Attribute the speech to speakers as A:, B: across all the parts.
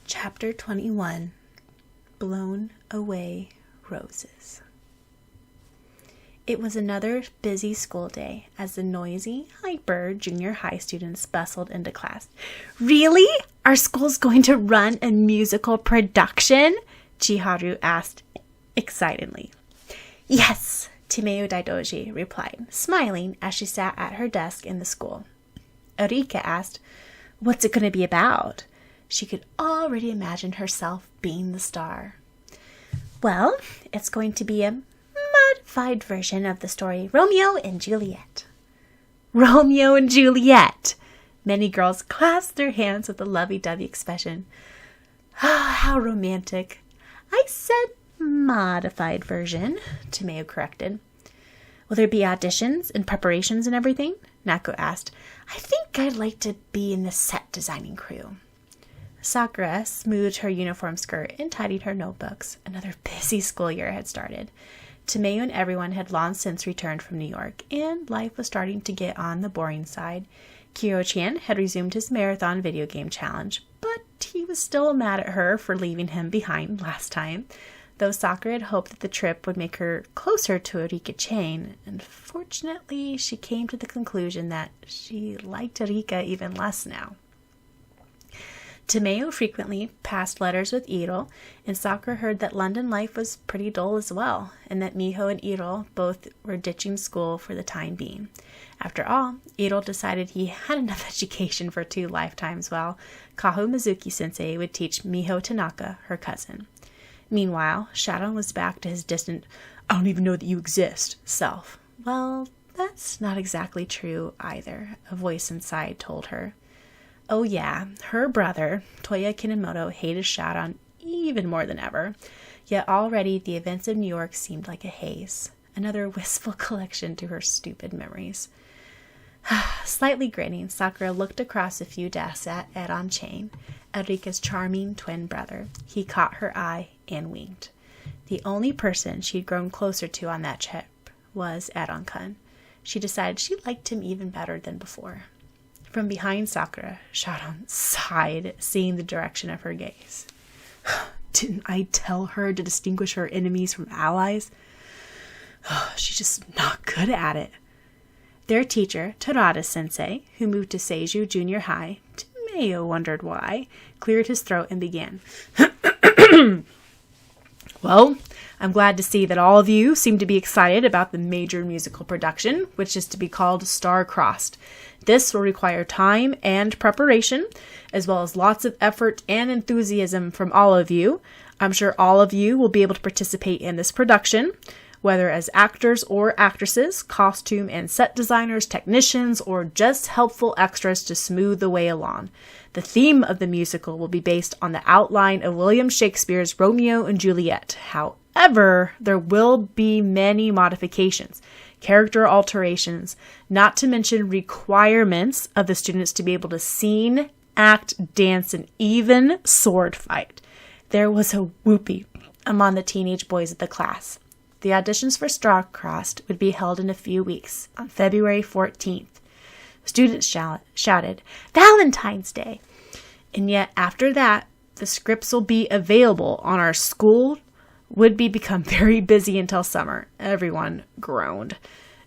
A: Chapter 21 Blown Away Roses. It was another busy school day as the noisy, hyper junior high students bustled into class. Really? Our school's going to run a musical production? Chiharu asked excitedly. Yes, Timeu Daidoji replied, smiling as she sat at her desk in the school. Erika asked, "What's it going to be about?" She could already imagine herself being the star. Well, it's going to be a modified version of the story Romeo and Juliet. Romeo and Juliet! Many girls clasped their hands with a lovey-dovey expression. Ah, how romantic. I said modified version, Timeo corrected. Will there be auditions and preparations and everything? Nako asked. I think I'd like to be in the set designing crew. Sakura smoothed her uniform skirt and tidied her notebooks. Another busy school year had started. Timeo and everyone had long since returned from New York, and life was starting to get on the boring side. Kiro-chan had resumed his marathon video game challenge, but he was still mad at her for leaving him behind last time. Though Sakura had hoped that the trip would make her closer to Erika-chan, unfortunately she came to the conclusion that she liked Erika even less now. Timeo frequently passed letters with Iro, and Sakura heard that London life was pretty dull as well, and that Miho and Iro both were ditching school for the time being. After all, Iro decided he had enough education for 2 lifetimes, while Kahu Mizuki-sensei would teach Miho Tanaka, her cousin. Meanwhile, Syaoran was back to his distant, I don't even know that you exist, self. Well, that's not exactly true either, a voice inside told her. Oh yeah, her brother, Toya Kinemoto, hated Syaoran even more than ever. Yet already the events of New York seemed like a haze, another wistful collection to her stupid memories. Slightly grinning, Sakura looked across a few desks at Edan-chan, Erika's charming twin brother. He caught her eye and winked. The only person she'd grown closer to on that trip was Edan-kun. She decided she liked him even better than before. From behind Sakura, Syaoran sighed, seeing the direction of her gaze. Didn't I tell her to distinguish her enemies from allies? She's just not good at it. Their teacher, Terada-sensei, who moved to Seiju Junior High, Timeo wondered why, cleared his throat and began. Well, I'm glad to see that all of you seem to be excited about the major musical production, which is to be called Star-Crossed. This will require time and preparation, as well as lots of effort and enthusiasm from all of you. I'm sure all of you will be able to participate in this production, whether as actors or actresses, costume and set designers, technicians, or just helpful extras to smooth the way along. The theme of the musical will be based on the outline of William Shakespeare's Romeo and Juliet. However, there will be many modifications, character alterations, not to mention requirements of the students to be able to sing, act, dance, and even sword fight. There was a whoopee among the teenage boys of the class. The auditions for Star-Crossed would be held in a few weeks, on February 14th. Students shouted, Valentine's Day! And yet after that, the scripts will be available on our school would become very busy until summer. Everyone groaned.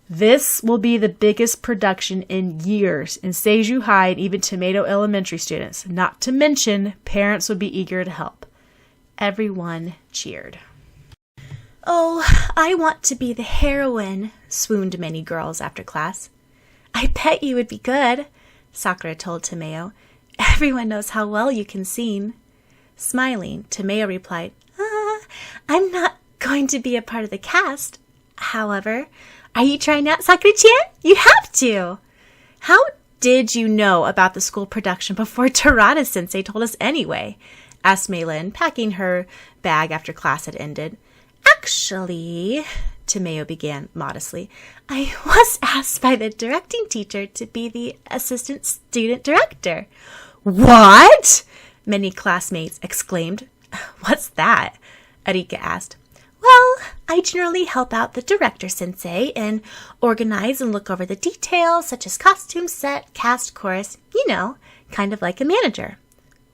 A: This will be the biggest production in years in Seiju High and even Tomato Elementary students. Not to mention, parents would be eager to help. Everyone cheered. Oh, I want to be the heroine, swooned many girls after class. I bet you would be good, Sakura told Timeo. Everyone knows how well you can sing. Smiling, Timeo replied, I'm not going to be a part of the cast. However, are you trying out, Sakura-chan? You have to. How did you know about the school production before Terada-sensei told us anyway? Asked Meilin, packing her bag after class had ended. Actually, Timeo began modestly, I was asked by the directing teacher to be the assistant student director. What? Many classmates exclaimed. What's that? Erika asked. Well, I generally help out the director sensei and organize and look over the details such as costume, set, cast, chorus, kind of like a manager.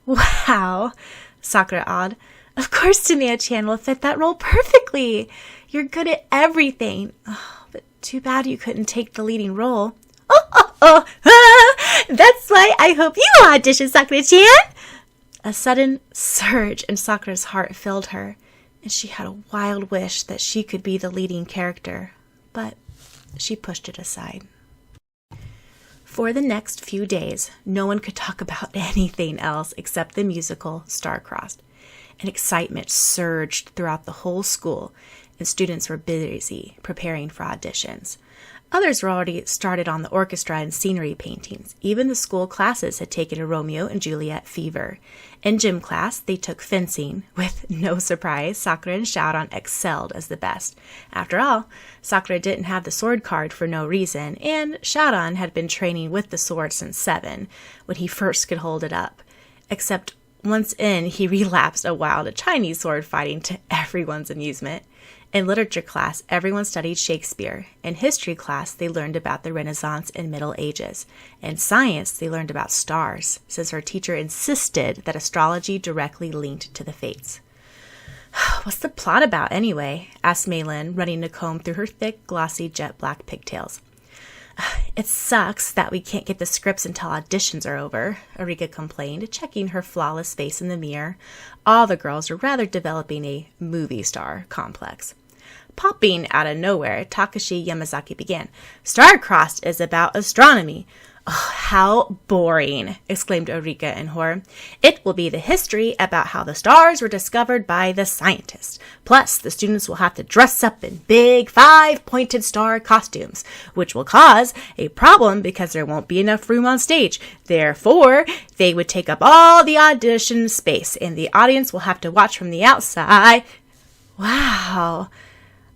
A: Wow, Sakura awed. Of course Tameo-chan will fit that role perfectly. You're good at everything. Oh, but too bad you couldn't take the leading role. That's why I hope you audition, Sakura-chan. A sudden surge in Sakura's heart filled her, and she had a wild wish that she could be the leading character, but she pushed it aside. For the next few days, no one could talk about anything else except the musical Star-Crossed, and excitement surged throughout the whole school, and students were busy preparing for auditions. Others were already started on the orchestra and scenery paintings. Even the school classes had taken a Romeo and Juliet fever. In gym class, they took fencing. With no surprise, Sakura and Syaoran excelled as the best. After all, Sakura didn't have the sword card for no reason, and Syaoran had been training with the sword since 7, when he first could hold it up. Except once in, he relapsed a wild Chinese sword fighting to everyone's amusement. In literature class, everyone studied Shakespeare. In history class, they learned about the Renaissance and Middle Ages. In science, they learned about stars, since our teacher insisted that astrology directly linked to the fates. What's the plot about, anyway? Asked Maylin, running a comb through her thick, glossy, jet-black pigtails. It sucks that we can't get the scripts until auditions are over, Arika complained, checking her flawless face in the mirror. All the girls were rather developing a movie star complex. Popping out of nowhere, Takashi Yamazaki began. Star-Crossed is about astronomy. Oh, how boring, exclaimed Arika in horror. It will be the history about how the stars were discovered by the scientists. Plus, the students will have to dress up in big 5-pointed star costumes, which will cause a problem because there won't be enough room on stage. Therefore, they would take up all the audition space, and the audience will have to watch from the outside. Wow,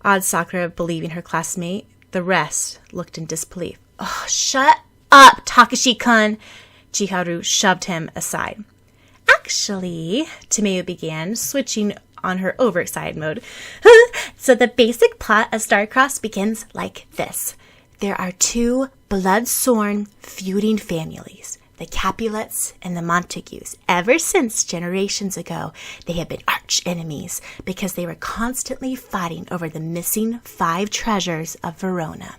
A: awed Sakura, believing her classmate. The rest looked in disbelief. Oh, shut up, Takashi-kun! Chiharu shoved him aside. Actually, Tameo began, switching on her overexcited mode. So the basic plot of Star-Crossed begins like this. There are 2 blood-sworn feuding families, the Capulets and the Montagues. Ever since generations ago, they have been arch enemies because they were constantly fighting over the missing 5 treasures of Verona.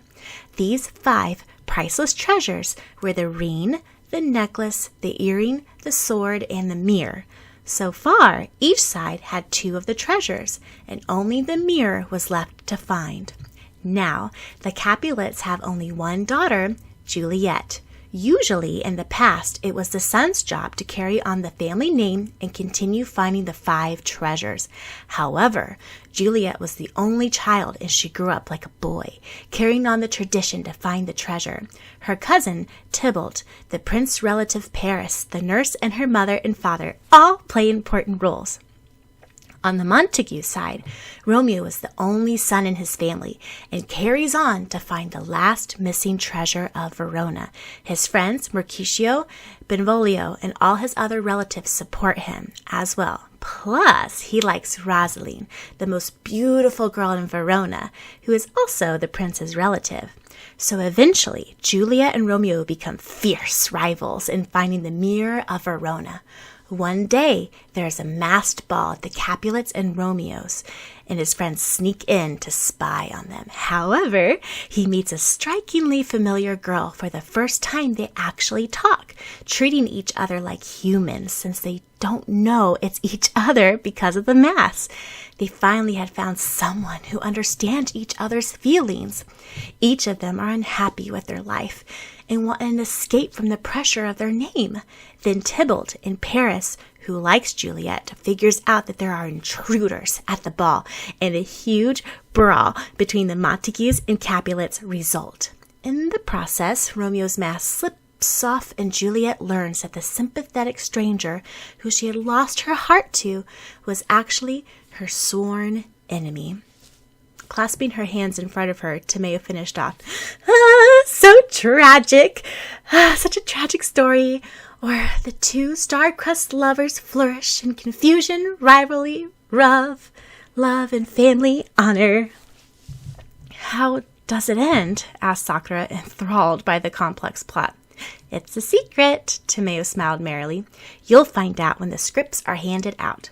A: These 5 priceless treasures were the ring, the necklace, the earring, the sword, and the mirror. So far, each side had 2 of the treasures, and only the mirror was left to find. Now, the Capulets have only one daughter, Juliet. Usually, in the past, it was the son's job to carry on the family name and continue finding the 5 treasures. However, Juliet was the only child, and she grew up like a boy, carrying on the tradition to find the treasure. Her cousin, Tybalt, the prince relative Paris, the nurse, and her mother and father all play important roles. On the Montague side, Romeo is the only son in his family and carries on to find the last missing treasure of Verona. His friends, Mercutio, Benvolio, and all his other relatives support him as well. Plus, he likes Rosaline, the most beautiful girl in Verona, who is also the prince's relative. So eventually, Juliet and Romeo become fierce rivals in finding the mirror of Verona. One day, there's a masked ball at the Capulets and Romeo's, and his friends sneak in to spy on them. However, he meets a strikingly familiar girl for the first time they actually talk, treating each other like humans since they don't know it's each other because of the mask. They finally had found someone who understands each other's feelings. Each of them are unhappy with their life and want an escape from the pressure of their name. Then Tybalt in Paris, who likes Juliet, figures out that there are intruders at the ball, and a huge brawl between the Montagues and Capulets result. In the process, Romeo's mask slips off, and Juliet learns that the sympathetic stranger who she had lost her heart to was actually her sworn enemy. Clasping her hands in front of her, Tameo finished off. So tragic. Such a tragic story. Or the 2 star-crossed lovers flourish in confusion, rivalry, love, and family honor. How does it end? Asked Sakura, enthralled by the complex plot. It's a secret, Tomeo smiled merrily. You'll find out when the scripts are handed out.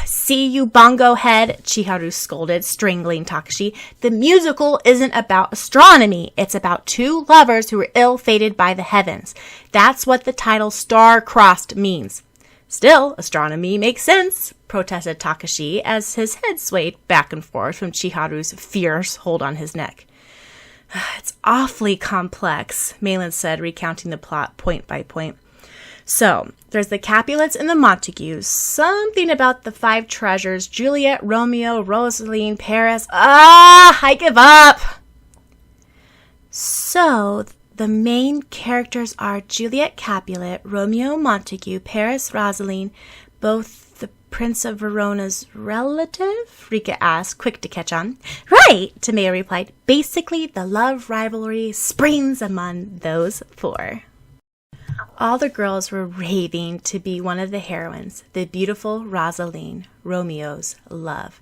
A: See you, bongo head, Chiharu scolded, strangling Takashi. The musical isn't about astronomy. It's about two lovers who are ill-fated by the heavens. That's what the title star-crossed means. Still, astronomy makes sense, protested Takashi as his head swayed back and forth from Chiharu's fierce hold on his neck. It's awfully complex, Malin said, recounting the plot point by point. So, there's the Capulets and the Montagues, something about the five treasures, Juliet, Romeo, Rosaline, Paris. I give up! So, the main characters are Juliet Capulet, Romeo Montague, Paris Rosaline, both the Prince of Verona's relative? Rika asked, quick to catch on. Right, Tomeo replied. Basically, the love rivalry springs among those four. All the girls were raving to be one of the heroines, the beautiful Rosaline, Romeo's love.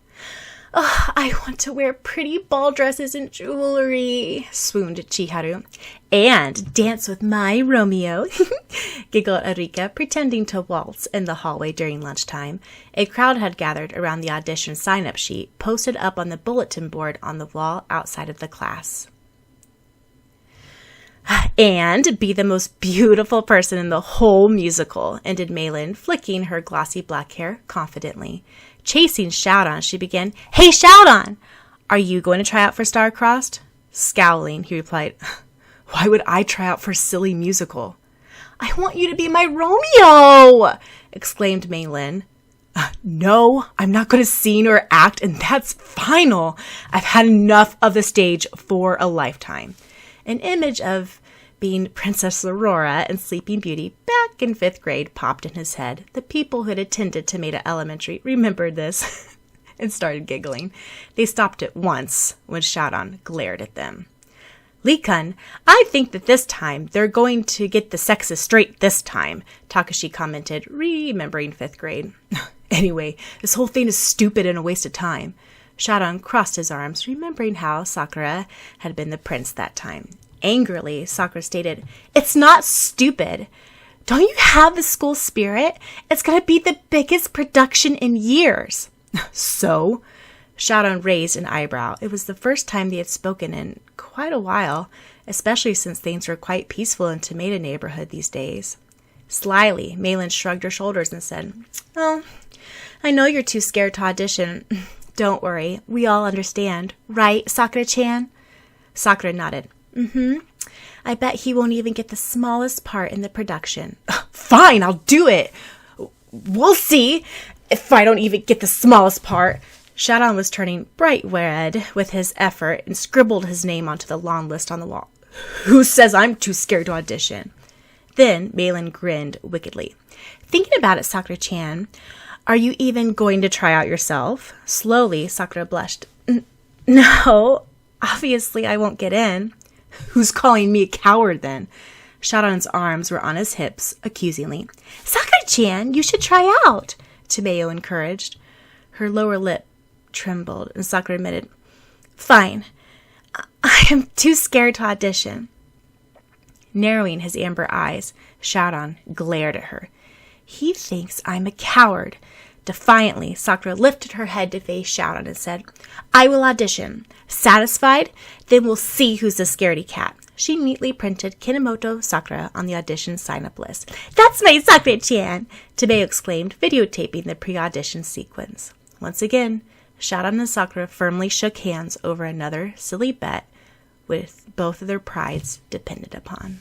A: Oh, I want to wear pretty ball dresses and jewelry, swooned Chiharu. And dance with my Romeo, giggled Arika, pretending to waltz in the hallway during lunchtime. A crowd had gathered around the audition sign-up sheet posted up on the bulletin board on the wall outside of the class. And be the most beautiful person in the whole musical, ended Malin, flicking her glossy black hair confidently. Chasing Syaoran, she began, Hey, Syaoran! Are you going to try out for Star-Crossed? Scowling, he replied, Why would I try out for a silly musical? I want you to be my Romeo! Exclaimed Malin. No, I'm not going to sing or act, and that's final. I've had enough of the stage for a lifetime. An image of being Princess Aurora and Sleeping Beauty back in 5th grade popped in his head. The people who had attended Tomato Elementary remembered this and started giggling. They stopped at once when Syaoran glared at them. Lee-kun, I think that this time they're going to get the sexes straight this time, Takashi commented, remembering 5th grade. Anyway, this whole thing is stupid and a waste of time. Syaoran crossed his arms, remembering how Sakura had been the prince that time. Angrily, Sakura stated, It's not stupid. Don't you have the school spirit? It's going to be the biggest production in years. So? Syaoran raised an eyebrow. It was the first time they had spoken in quite a while, especially since things were quite peaceful in Tomato neighborhood these days. Slyly, Malin shrugged her shoulders and said, Oh, I know you're too scared to audition. Don't worry, we all understand. Right, Sakura-chan? Sakura nodded. I bet he won't even get the smallest part in the production. Fine, I'll do it. We'll see if I don't even get the smallest part. Syaoran was turning bright red with his effort and scribbled his name onto the long list on the wall. Who says I'm too scared to audition? Then Malin grinned wickedly. Thinking about it, Sakura-chan, are you even going to try out yourself? Slowly, Sakura blushed. No, obviously I won't get in. Who's calling me a coward then? Syaoran's arms were on his hips, accusingly. Sakura-chan, you should try out, Tomeo encouraged. Her lower lip trembled, and Sakura admitted, Fine, I am too scared to audition. Narrowing his amber eyes, Syaoran glared at her. He thinks I'm a coward. Defiantly, Sakura lifted her head to face Syaoran and said, I will audition. Satisfied? Then we'll see who's the scaredy cat. She neatly printed Kinomoto Sakura on the audition sign-up list. That's my Sakura-chan! Tomeo exclaimed, videotaping the pre-audition sequence. Once again, Syaoran and Sakura firmly shook hands over another silly bet with both of their prides depended upon.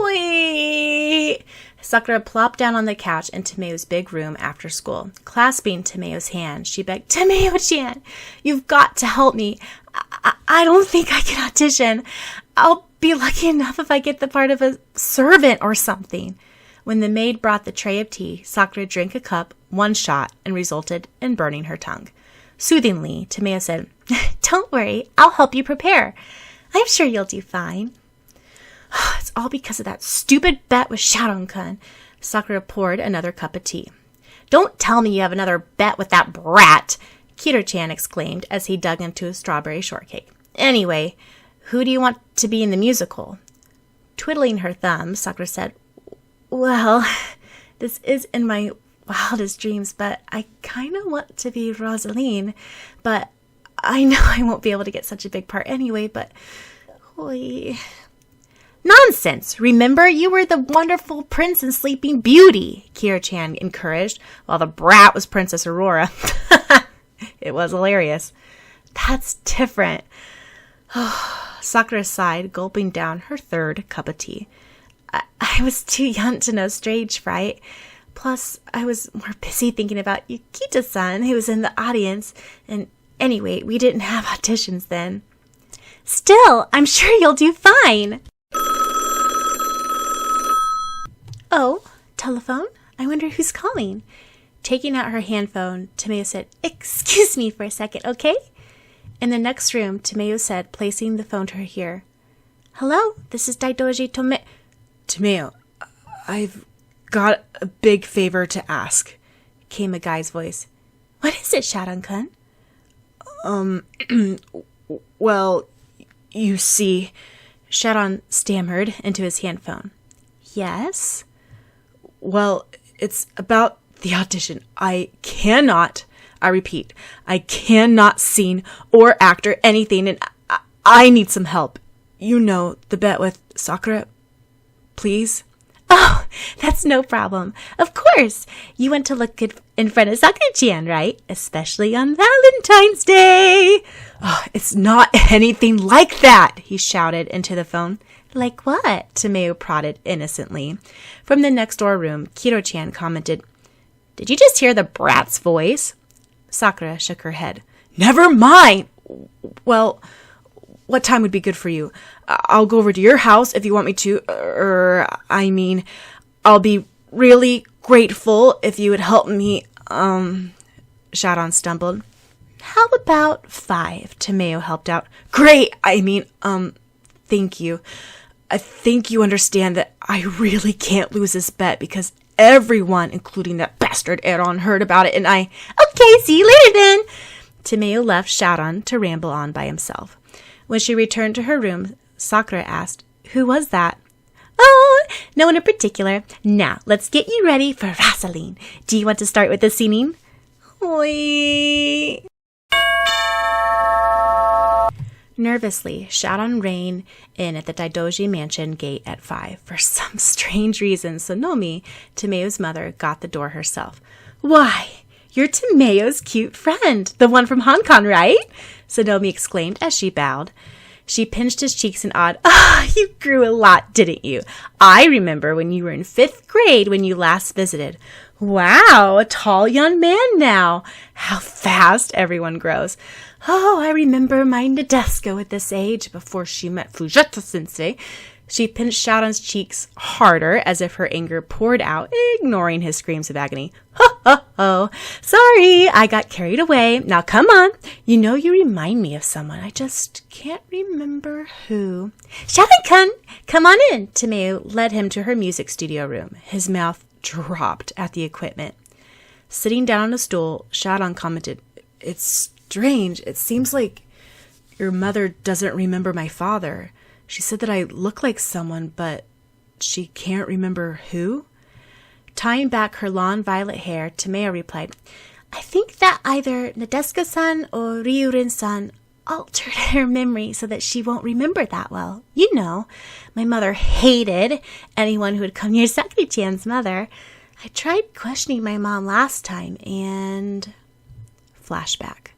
A: Wait! Sakura plopped down on the couch in Tomeo's big room after school. Clasping Tomeo's hand, she begged, Tomeo-chan, you've got to help me. I don't think I can audition. I'll be lucky enough if I get the part of a servant or something. When the maid brought the tray of tea, Sakura drank a cup, one shot, and resulted in burning her tongue. Soothingly, Tomeo said, Don't worry, I'll help you prepare. I'm sure you'll do fine. It's all because of that stupid bet with Syaoran-kun. Sakura poured another cup of tea. Don't tell me you have another bet with that brat, Kiro-chan exclaimed as he dug into a strawberry shortcake. Anyway, who do you want to be in the musical? Twiddling her thumbs, Sakura said, "Well, this is in my wildest dreams, but I kind of want to be Rosaline, but I know I won't be able to get such a big part anyway, but... Oy. Nonsense! Remember, you were the wonderful prince and sleeping beauty," Kira-chan encouraged, while the brat was Princess Aurora. It was hilarious. "That's different." Sakura sighed, gulping down her third cup of tea. I was too young to know stage fright. Plus, I was more busy thinking about Yukita-san, who was in the audience, and anyway, we didn't have auditions then. "Still, I'm sure you'll do fine." "Oh, telephone? I wonder who's calling." Taking out her handphone, Tomeo said, "Excuse me for a second, okay?" In the next room, Tomeo said, placing the phone to her ear, "Hello, this is Daidoji
B: Tomeo, I've got a big favor to ask,"
A: came a guy's voice. "What is it, Syaoran-kun?"
B: Well, you see,"
A: Syaoran stammered into his handphone. "Yes?"
B: "Well, it's about the audition. I repeat, I cannot sing or act or anything, and I need some help. You know, the bet with Sakura. Please?"
A: "Oh, that's no problem. Of course. You want to look good in front of Sakura-chan, right? Especially on Valentine's Day."
B: "Oh, it's not anything like that," he shouted into the phone.
A: "Like what?" Tomeo prodded innocently. From the next door room, Kiro-chan commented, "Did you just hear the brat's voice?" Sakura shook her head.
B: "Never mind. Well, what time would be good for you? I'll go over to your house if you want me to. I'll be really grateful if you would help me, Syaoran stumbled.
A: "How about 5? Tomeo helped out.
B: "Great. Thank you. I think you understand that I really can't lose this bet because everyone, including that bastard Aaron, heard about it, and I..."
A: "Okay, see you later then." Tomeo left Syaoran to ramble on by himself. When she returned to her room, Sakura asked, "Who was that?" "Oh, no one in particular. Now, let's get you ready for Rosaline. Do you want to start with the singing?" "Oi." Nervously, Syaoran reined in at the Daidoji mansion gate at 5. For some strange reason, Sonomi, Tomeo's mother, got the door herself. "Why, you're Tomeo's cute friend, the one from Hong Kong, right?" Sonomi exclaimed as she bowed. She pinched his cheeks and awed, "You grew a lot, didn't you? I remember when you were in 5th grade when you last visited. Wow, a tall young man now. How fast everyone grows. Oh, I remember my Nadeshiko at this age before she met Fujita-sensei." She pinched Syaoran's cheeks harder as if her anger poured out, ignoring his screams of agony. "Ho. Sorry, I got carried away. Now come on. You know you remind me of someone. I just can't remember who." "Syaoran-kun, come on in." Tomeo led him to her music studio room. His mouth dropped at the equipment. Sitting down on a stool, Syaoran commented, "It's strange. It seems like your mother doesn't remember my father. She said that I look like someone, but she can't remember who." Tying back her long violet hair, Tomeo replied, "I think that either Nadeshiko-san or Ryurin-san altered her memory so that she won't remember that well. You know, my mother hated anyone who would come near Sakura-chan's mother. I tried questioning my mom last time and..." Flashback.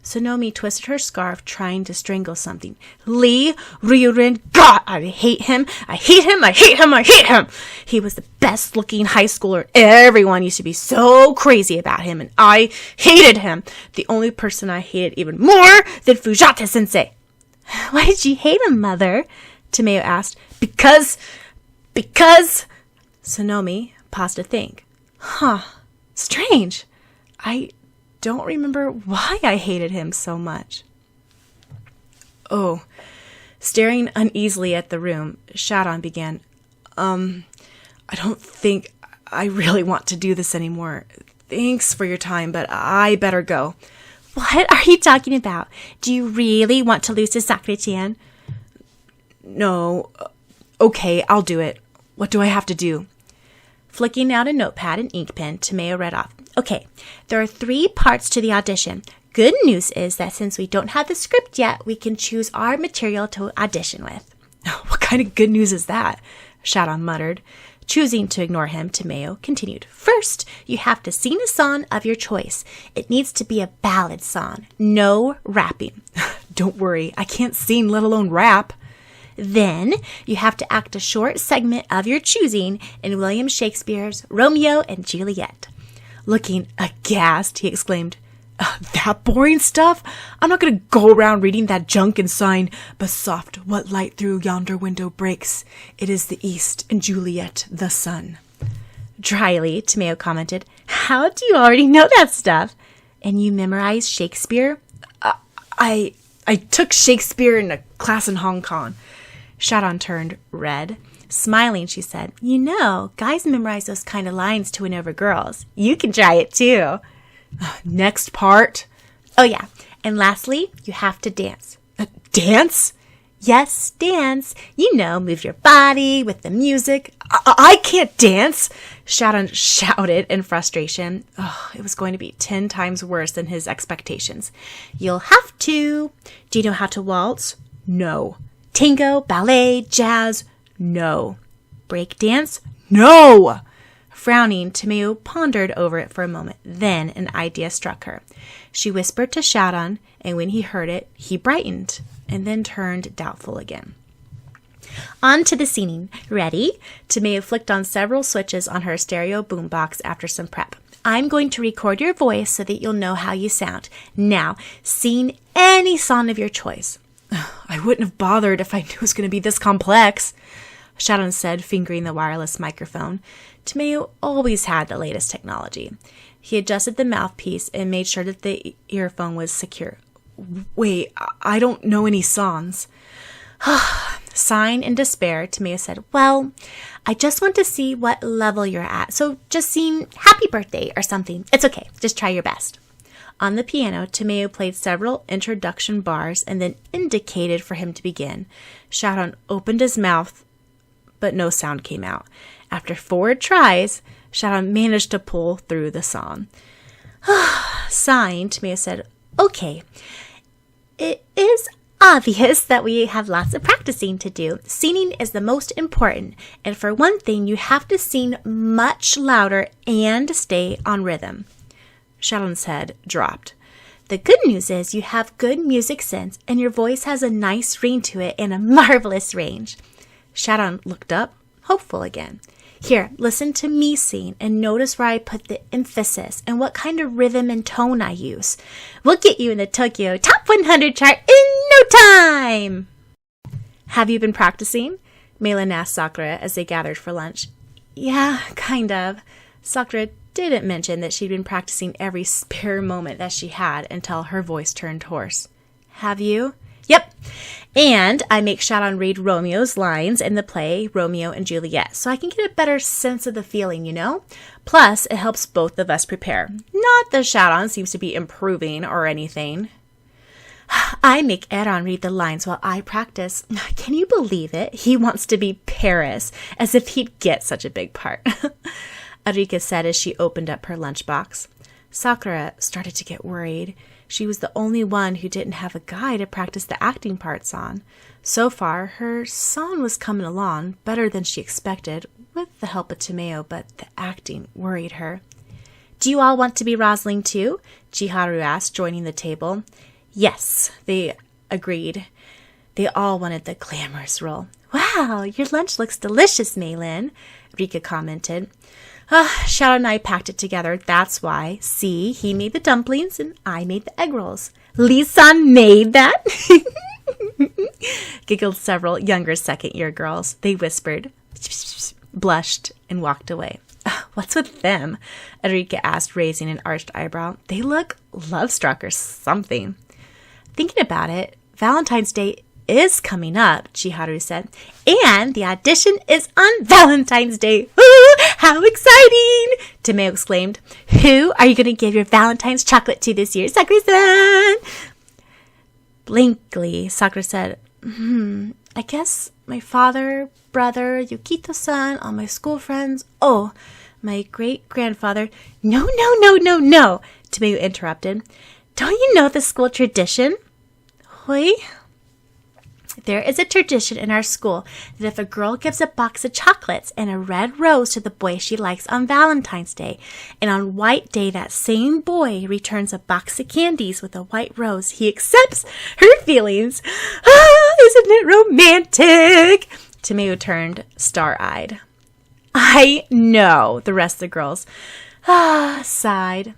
A: Sonomi twisted her scarf, trying to strangle something. "Lee Ryurin, God, I hate him. I hate him. I hate him. I hate him. He was the best looking high schooler. Everyone used to be so crazy about him, and I hated him. The only person I hated even more than Fujita-sensei." "Why did you hate him, Mother?" Tomeo asked. Because... Sonomi paused to think. Strange. I don't remember why I hated him so much. "Oh." Staring uneasily at the room, Syaoran began, "I don't think I really want to do this anymore. Thanks for your time, but I better go." "What are you talking about? Do you really want to lose to Sakura-chan?" "No,
B: Okay, I'll do it. What do I have to do?
A: Flicking out a notepad and ink pen, Tomeo read off. Okay, there are 3 parts to the audition. Good news is that since we don't have the script yet, we can choose our material to audition with.
B: What kind of good news is that? Syaoran muttered.
A: Choosing to ignore him, Tomeo continued. First, you have to sing a song of your choice. It needs to be a ballad song. No rapping.
B: Don't worry, I can't sing, let alone rap.
A: Then, you have to act a short segment of your choosing in William Shakespeare's Romeo and Juliet.
B: Looking aghast, he exclaimed, that boring stuff? I'm not going to go around reading that junk and sighing, but soft, what light through yonder window breaks. It is the east, and Juliet, the sun.
A: Dryly, Tomeo commented, how do you already know that stuff? And you memorized Shakespeare?
B: I took Shakespeare in a class in Hong Kong.
A: Syaoran turned red. Smiling, she said, you know, guys memorize those kind of lines to win over girls. You can try it too.
B: Next part.
A: Oh, yeah. And lastly, you have to dance.
B: Dance?
A: Yes, dance. You know, move your body with the music.
B: I can't dance, Syaoran shouted in frustration. It was going to be 10 times worse than his expectations.
A: You'll have to. Do you know how to waltz?
B: No.
A: Tango, ballet, jazz? No. Break dance?
B: No!
A: Frowning, Tomeo pondered over it for a moment. Then an idea struck her. She whispered to Syaoran, and when he heard it, he brightened and then turned doubtful again. On to the singing. Ready? Tomeo flicked on several switches on her stereo boombox after some prep. I'm going to record your voice so that you'll know how you sound. Now, sing any song of your choice.
B: I wouldn't have bothered if I knew it was going to be this complex, Syaoran said, fingering the wireless microphone.
A: Tomeo always had the latest technology. He adjusted the mouthpiece and made sure that the earphone was secure.
B: Wait, I don't know any songs.
A: Sighing in despair, Tomeo said, well, I just want to see what level you're at, so just sing Happy Birthday or something. It's okay, just try your best. On the piano, Tomeo played several introduction bars and then indicated for him to begin. Syaoran opened his mouth, but no sound came out. After 4 tries, Syaoran managed to pull through the song. Sighing, Tomeo said, okay, it is obvious that we have lots of practicing to do. Singing is the most important, and for one thing, you have to sing much louder and stay on rhythm.
B: Syaoran's head dropped.
A: The good news is you have good music sense, and your voice has a nice ring to it and a marvelous range.
B: Syaoran looked up, hopeful again.
A: Here, listen to me sing and notice where I put the emphasis and what kind of rhythm and tone I use. We'll get you in the Tokyo Top 100 chart in no time! Have you been practicing? Melanie asked Sakura as they gathered for lunch. Yeah, kind of. Sakura didn't mention that she'd been practicing every spare moment that she had until her voice turned hoarse. Have you? Yep. And I make Syaoran read Romeo's lines in the play Romeo and Juliet, so I can get a better sense of the feeling, you know? Plus, it helps both of us prepare. Not that Syaoran seems to be improving or anything. I make Syaoran read the lines while I practice. Can you believe it? He wants to be Paris, as if he'd get such a big part. Arika said as she opened up her lunchbox. Sakura started to get worried. She was the only one who didn't have a guy to practice the acting parts on. So far, her song was coming along better than she expected, with the help of Tomeo, but the acting worried her. Do you all want to be Rosling too? Chiharu asked, joining the table. Yes, they agreed. They all wanted the glamorous role. Wow, your lunch looks delicious, Maylin, Rika commented. Syaoran and I packed it together, that's why. See, he made the dumplings and I made the egg rolls. Lee-san made that? Giggled several younger second-year girls. They whispered, blushed, and walked away. What's with them? Arika asked, raising an arched eyebrow. They look love-struck or something. Thinking about it, Valentine's Day is coming up, Chiharu said. And the audition is on Valentine's Day. Ooh, how exciting! Tomeo exclaimed. Who are you going to give your Valentine's chocolate to this year, Sakura-san? Blankly, Sakura said, I guess
B: my father, brother, Yukito-san, all my school friends. Oh, my great-grandfather. No, Tomeu interrupted. Don't you know the school tradition? Hui? There is a tradition in our school that if a girl gives a box of chocolates and a red rose to the boy she likes on Valentine's Day, and on White Day that same boy returns a box of candies with a white rose, he accepts her feelings. Ah, isn't it romantic? Tomeu turned star-eyed. I know, the rest of the girls sighed.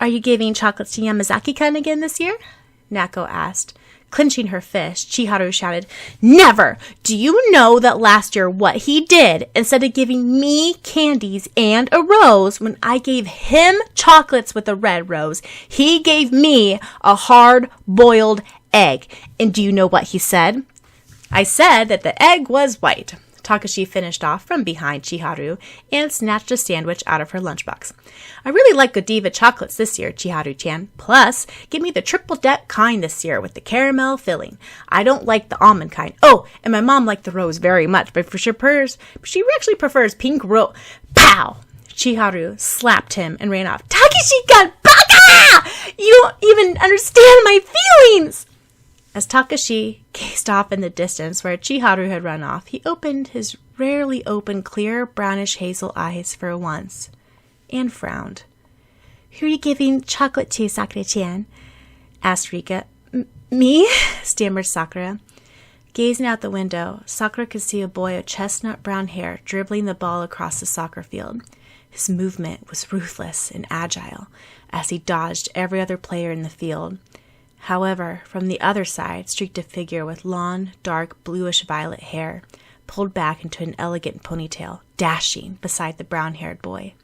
B: Are you giving chocolates to Yamazaki-kun again this year? Nako asked. Clenching her fist, Chiharu shouted, Never! Do you know that last year what he did? Instead of giving me candies and a rose, when I gave him chocolates with a red rose, he gave me a hard-boiled egg. And do you know what he said? I said that the egg was white. Takashi finished off from behind Chiharu and snatched a sandwich out of her lunchbox. I really like Godiva chocolates this year, Chiharu-chan. Plus, give me the triple-deck kind this year with the caramel filling. I don't like the almond kind. Oh, and my mom liked the rose very much, but she actually prefers pink rose. Pow! Chiharu slapped him and ran off. Takashi-gun, baka! You don't even understand my feelings! As Takashi gazed off in the distance where Chiharu had run off, he opened his rarely open, clear, brownish hazel eyes for once and frowned. Who are you giving chocolate to, Sakura-chan? Asked Rika. Me? Stammered Sakura. Gazing out the window, Sakura could see a boy of chestnut brown hair dribbling the ball across the soccer field. His movement was ruthless and agile as he dodged every other player in the field. However, from the other side streaked a figure with long, dark, bluish-violet hair, pulled back into an elegant ponytail, dashing beside the brown-haired boy.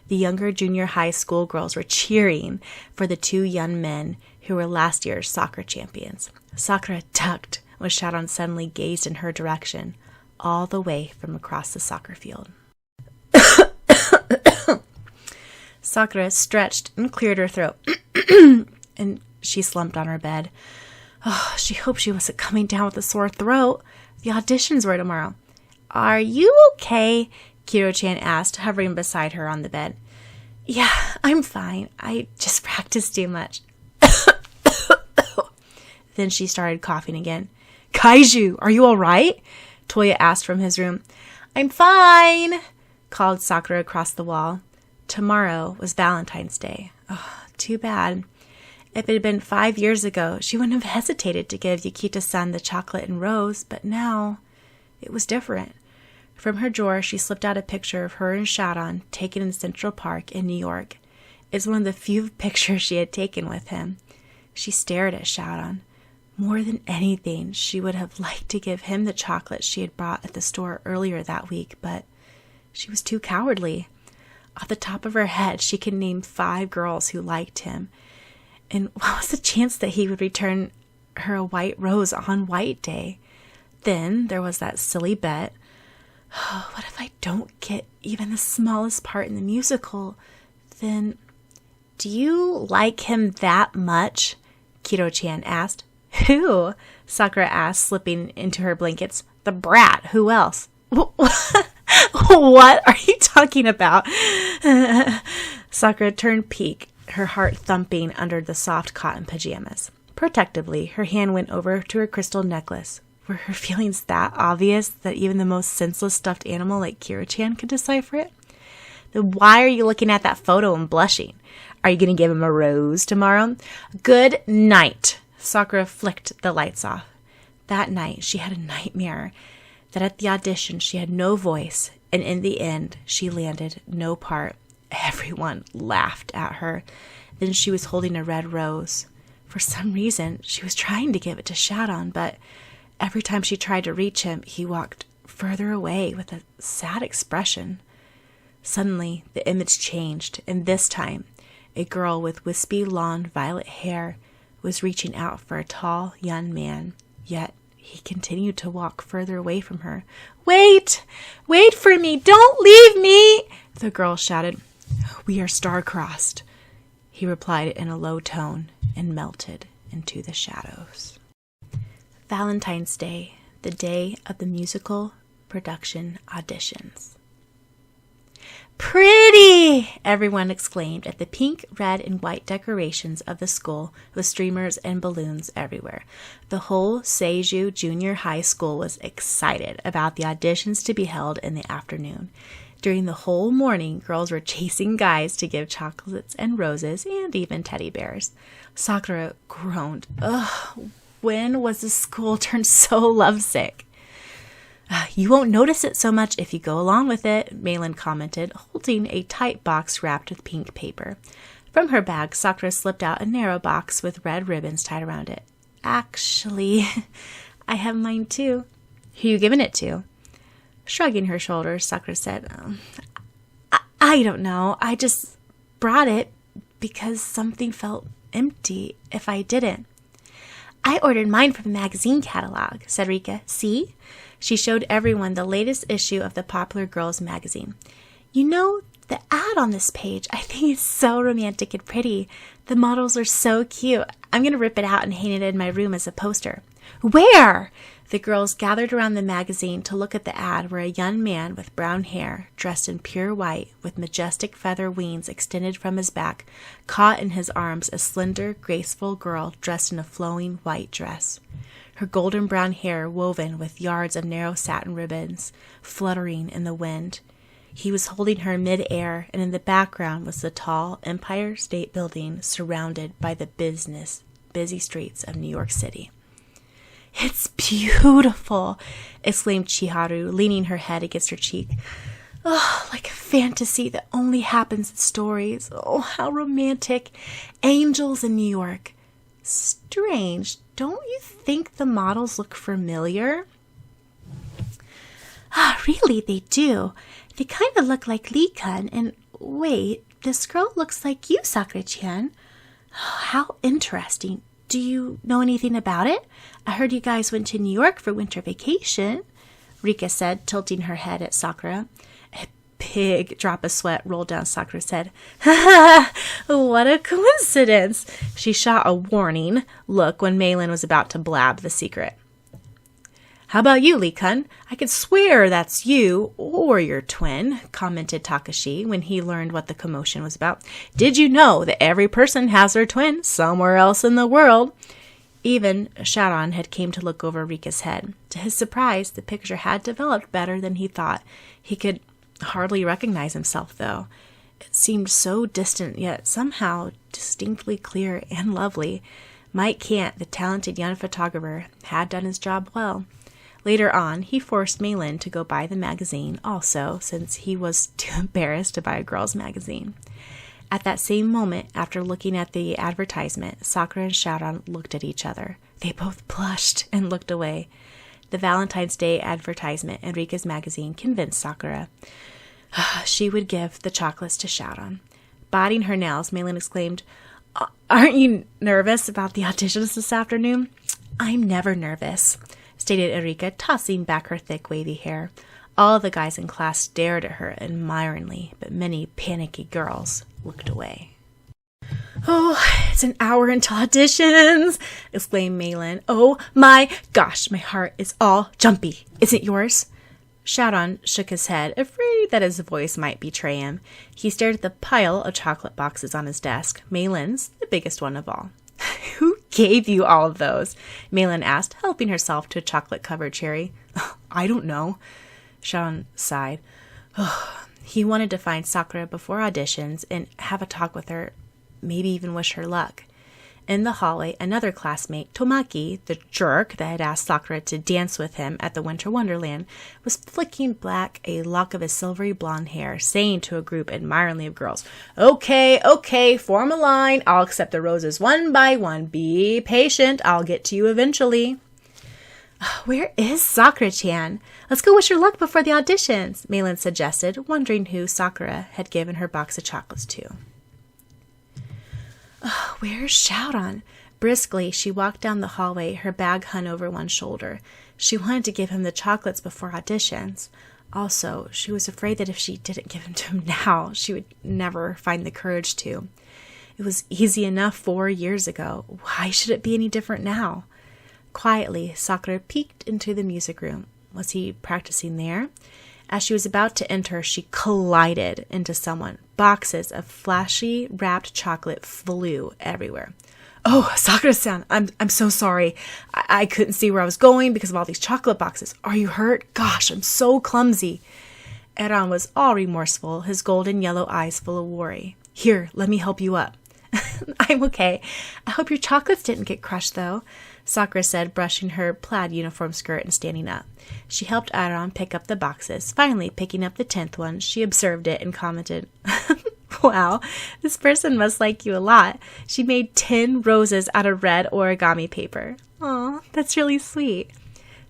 B: The younger junior high school girls were cheering for the two young men who were last year's soccer champions. Sakura ducked when Syaoran suddenly gazed in her direction, all the way from across the soccer field. Sakura stretched and cleared her throat, and she slumped on her bed. Oh, she hoped she wasn't coming down with a sore throat. The auditions were tomorrow. Are you okay? Kiro-chan asked, hovering beside her on the bed. Yeah, I'm fine. I just practiced too much. Then she started coughing again. Kaiju, are you all right? Toya asked from his room. I'm fine, called Sakura across the wall. Tomorrow was Valentine's Day. Oh, too bad. If it had been 5 years ago, she wouldn't have hesitated to give Yukito-san the chocolate and rose, but now it was different. From her drawer, she slipped out a picture of her and Syaoran taken in Central Park in New York. It's one of the few pictures she had taken with him. She stared at Syaoran. More than anything, she would have liked to give him the chocolate she had bought at the store earlier that week, but she was too cowardly. Off the top of her head, she could name 5 girls who liked him. And what was the chance that he would return her a white rose on White Day? Then there was that silly bet. Oh, what if I don't get even the smallest part in the musical? Then, do you like him that much? Kiro-chan asked. Who? Sakura asked, slipping into her blankets. The brat. Who else? What are you talking about? Sakura turned pink, her heart thumping under the soft cotton pajamas. Protectively, her hand went over to her crystal necklace. Were her feelings that obvious that even the most senseless stuffed animal like Kiro-chan could decipher it? Then why are you looking at that photo and blushing? Are you going to give him a rose tomorrow? Good night. Sakura flicked the lights off. That night, she had a nightmare that at the audition she had no voice, and in the end, she landed no part. Everyone laughed at her. Then she was holding a red rose. For some reason, she was trying to give it to Syaoran, but every time she tried to reach him, he walked further away with a sad expression. Suddenly, the image changed, and this time, a girl with wispy, long, violet hair was reaching out for a tall, young man. Yet, he continued to walk further away from her. Wait! Wait for me! Don't leave me! The girl shouted. We are star-crossed, he replied in a low tone and melted into the shadows. Valentine's Day,
A: the day of the musical production auditions. "Pretty!" everyone exclaimed at the pink, red, and white decorations of the school with streamers and balloons everywhere. The whole Seiju Junior High School was excited about the auditions to be held in the afternoon. During the whole morning, girls were chasing guys to give chocolates and roses and even teddy bears. Sakura groaned. Ugh, when was the school turned so lovesick? "You won't notice it so much if you go along with it," Malin commented, holding a tight box wrapped with pink paper. From her bag, Sakura slipped out a narrow box with red ribbons tied around it. "Actually, I have mine too." "Who you giving it to?" Shrugging her shoulders, Sakura said, I don't know. I just brought it because something felt empty if I didn't." "I ordered mine from the magazine catalog," said Rika. "See?" She showed everyone the latest issue of the Popular Girls magazine. "You know, the ad on this page, I think it's so romantic and pretty. The models are so cute. I'm going to rip it out and hang it in my room as a poster." "Where?" The girls gathered around the magazine to look at the ad where a young man with brown hair, dressed in pure white, with majestic feather wings extended from his back, caught in his arms a slender, graceful girl dressed in a flowing white dress. Her golden brown hair woven with yards of narrow satin ribbons, fluttering in the wind. He was holding her mid-air, and in the background was the tall Empire State Building surrounded by the busy streets of New York City. "It's beautiful!" exclaimed Chiharu, leaning her head against her cheek. "Oh, like a fantasy that only happens in stories. Oh, how romantic. Angels in New York. Strange, don't you think the models look familiar?" "Really, they do. They kind of look like Lee-kun, and wait, this girl looks like you, Sakura-chan. How interesting. Do you know anything about it? I heard you guys went to New York for winter vacation," Rika said, tilting her head at Sakura. A big drop of sweat rolled down Sakura's head. "Ha ha! What a coincidence!" She shot a warning look when Malin was about to blab the secret. "How about you, Lee-kun? I could swear that's you or your twin," commented Takashi when he learned what the commotion was about. "Did you know that every person has their twin somewhere else in the world?" Even Syaoran had came to look over Rika's head. To his surprise, the picture had developed better than he thought. He could hardly recognize himself, though. It seemed so distant, yet somehow distinctly clear and lovely. Mike Kant, the talented young photographer, had done his job well. Later on, he forced Malin to go buy the magazine also, since he was too embarrassed to buy a girl's magazine. At that same moment, after looking at the advertisement, Sakura and Syaoran looked at each other. They both blushed and looked away. The Valentine's Day advertisement in Rika's magazine convinced Sakura. She would give the chocolates to Syaoran. Biting her nails, Malin exclaimed, "Aren't you nervous about the auditions this afternoon?" "I'm never nervous," stated Erika, tossing back her thick, wavy hair. All the guys in class stared at her admiringly, but many panicky girls looked away. "Oh, it's an hour until auditions!" exclaimed Malin. "Oh my gosh, my heart is all jumpy. Isn't yours?" Syaoran shook his head, afraid that his voice might betray him. He stared at the pile of chocolate boxes on his desk. Malin's the biggest one of all. "Who gave you all of those?" Malin asked, helping herself to a chocolate-covered cherry. "I don't know." Syaoran sighed. He wanted to find Sakura before auditions and have a talk with her, maybe even wish her luck. In the hallway, another classmate, Tomaki, the jerk that had asked Sakura to dance with him at the Winter Wonderland, was flicking back a lock of his silvery blonde hair, saying to a group admiringly of girls, Okay, form a line. I'll accept the roses one by one. Be patient. I'll get to you eventually." "Where is Sakura-chan? Let's go wish her luck before the auditions," Malin suggested, wondering who Sakura had given her box of chocolates to. Where's Syaoran? Briskly, she walked down the hallway, her bag hung over one shoulder. She wanted to give him the chocolates before auditions. Also, she was afraid that if she didn't give them to him now, she would never find the courage to. It was easy enough 4 years ago. Why should it be any different now? Quietly, Sakura peeked into the music room. Was he practicing there? As she was about to enter, she collided into someone. Boxes of flashy wrapped chocolate flew everywhere. Oh, Sakura-san, I'm so sorry. I couldn't see where I was going because of all these chocolate boxes. Are you hurt? Gosh, I'm so clumsy. Eran was all remorseful, his golden yellow eyes full of worry. Here, let me help you up. I'm okay. I hope your chocolates didn't get crushed, though, Sakura said, brushing her plaid uniform skirt and standing up. She helped Eran pick up the boxes. Finally, picking up the 10th one, she observed it and commented, Wow, this person must like you a lot. She made 10 roses out of red origami paper. Aw, that's really sweet.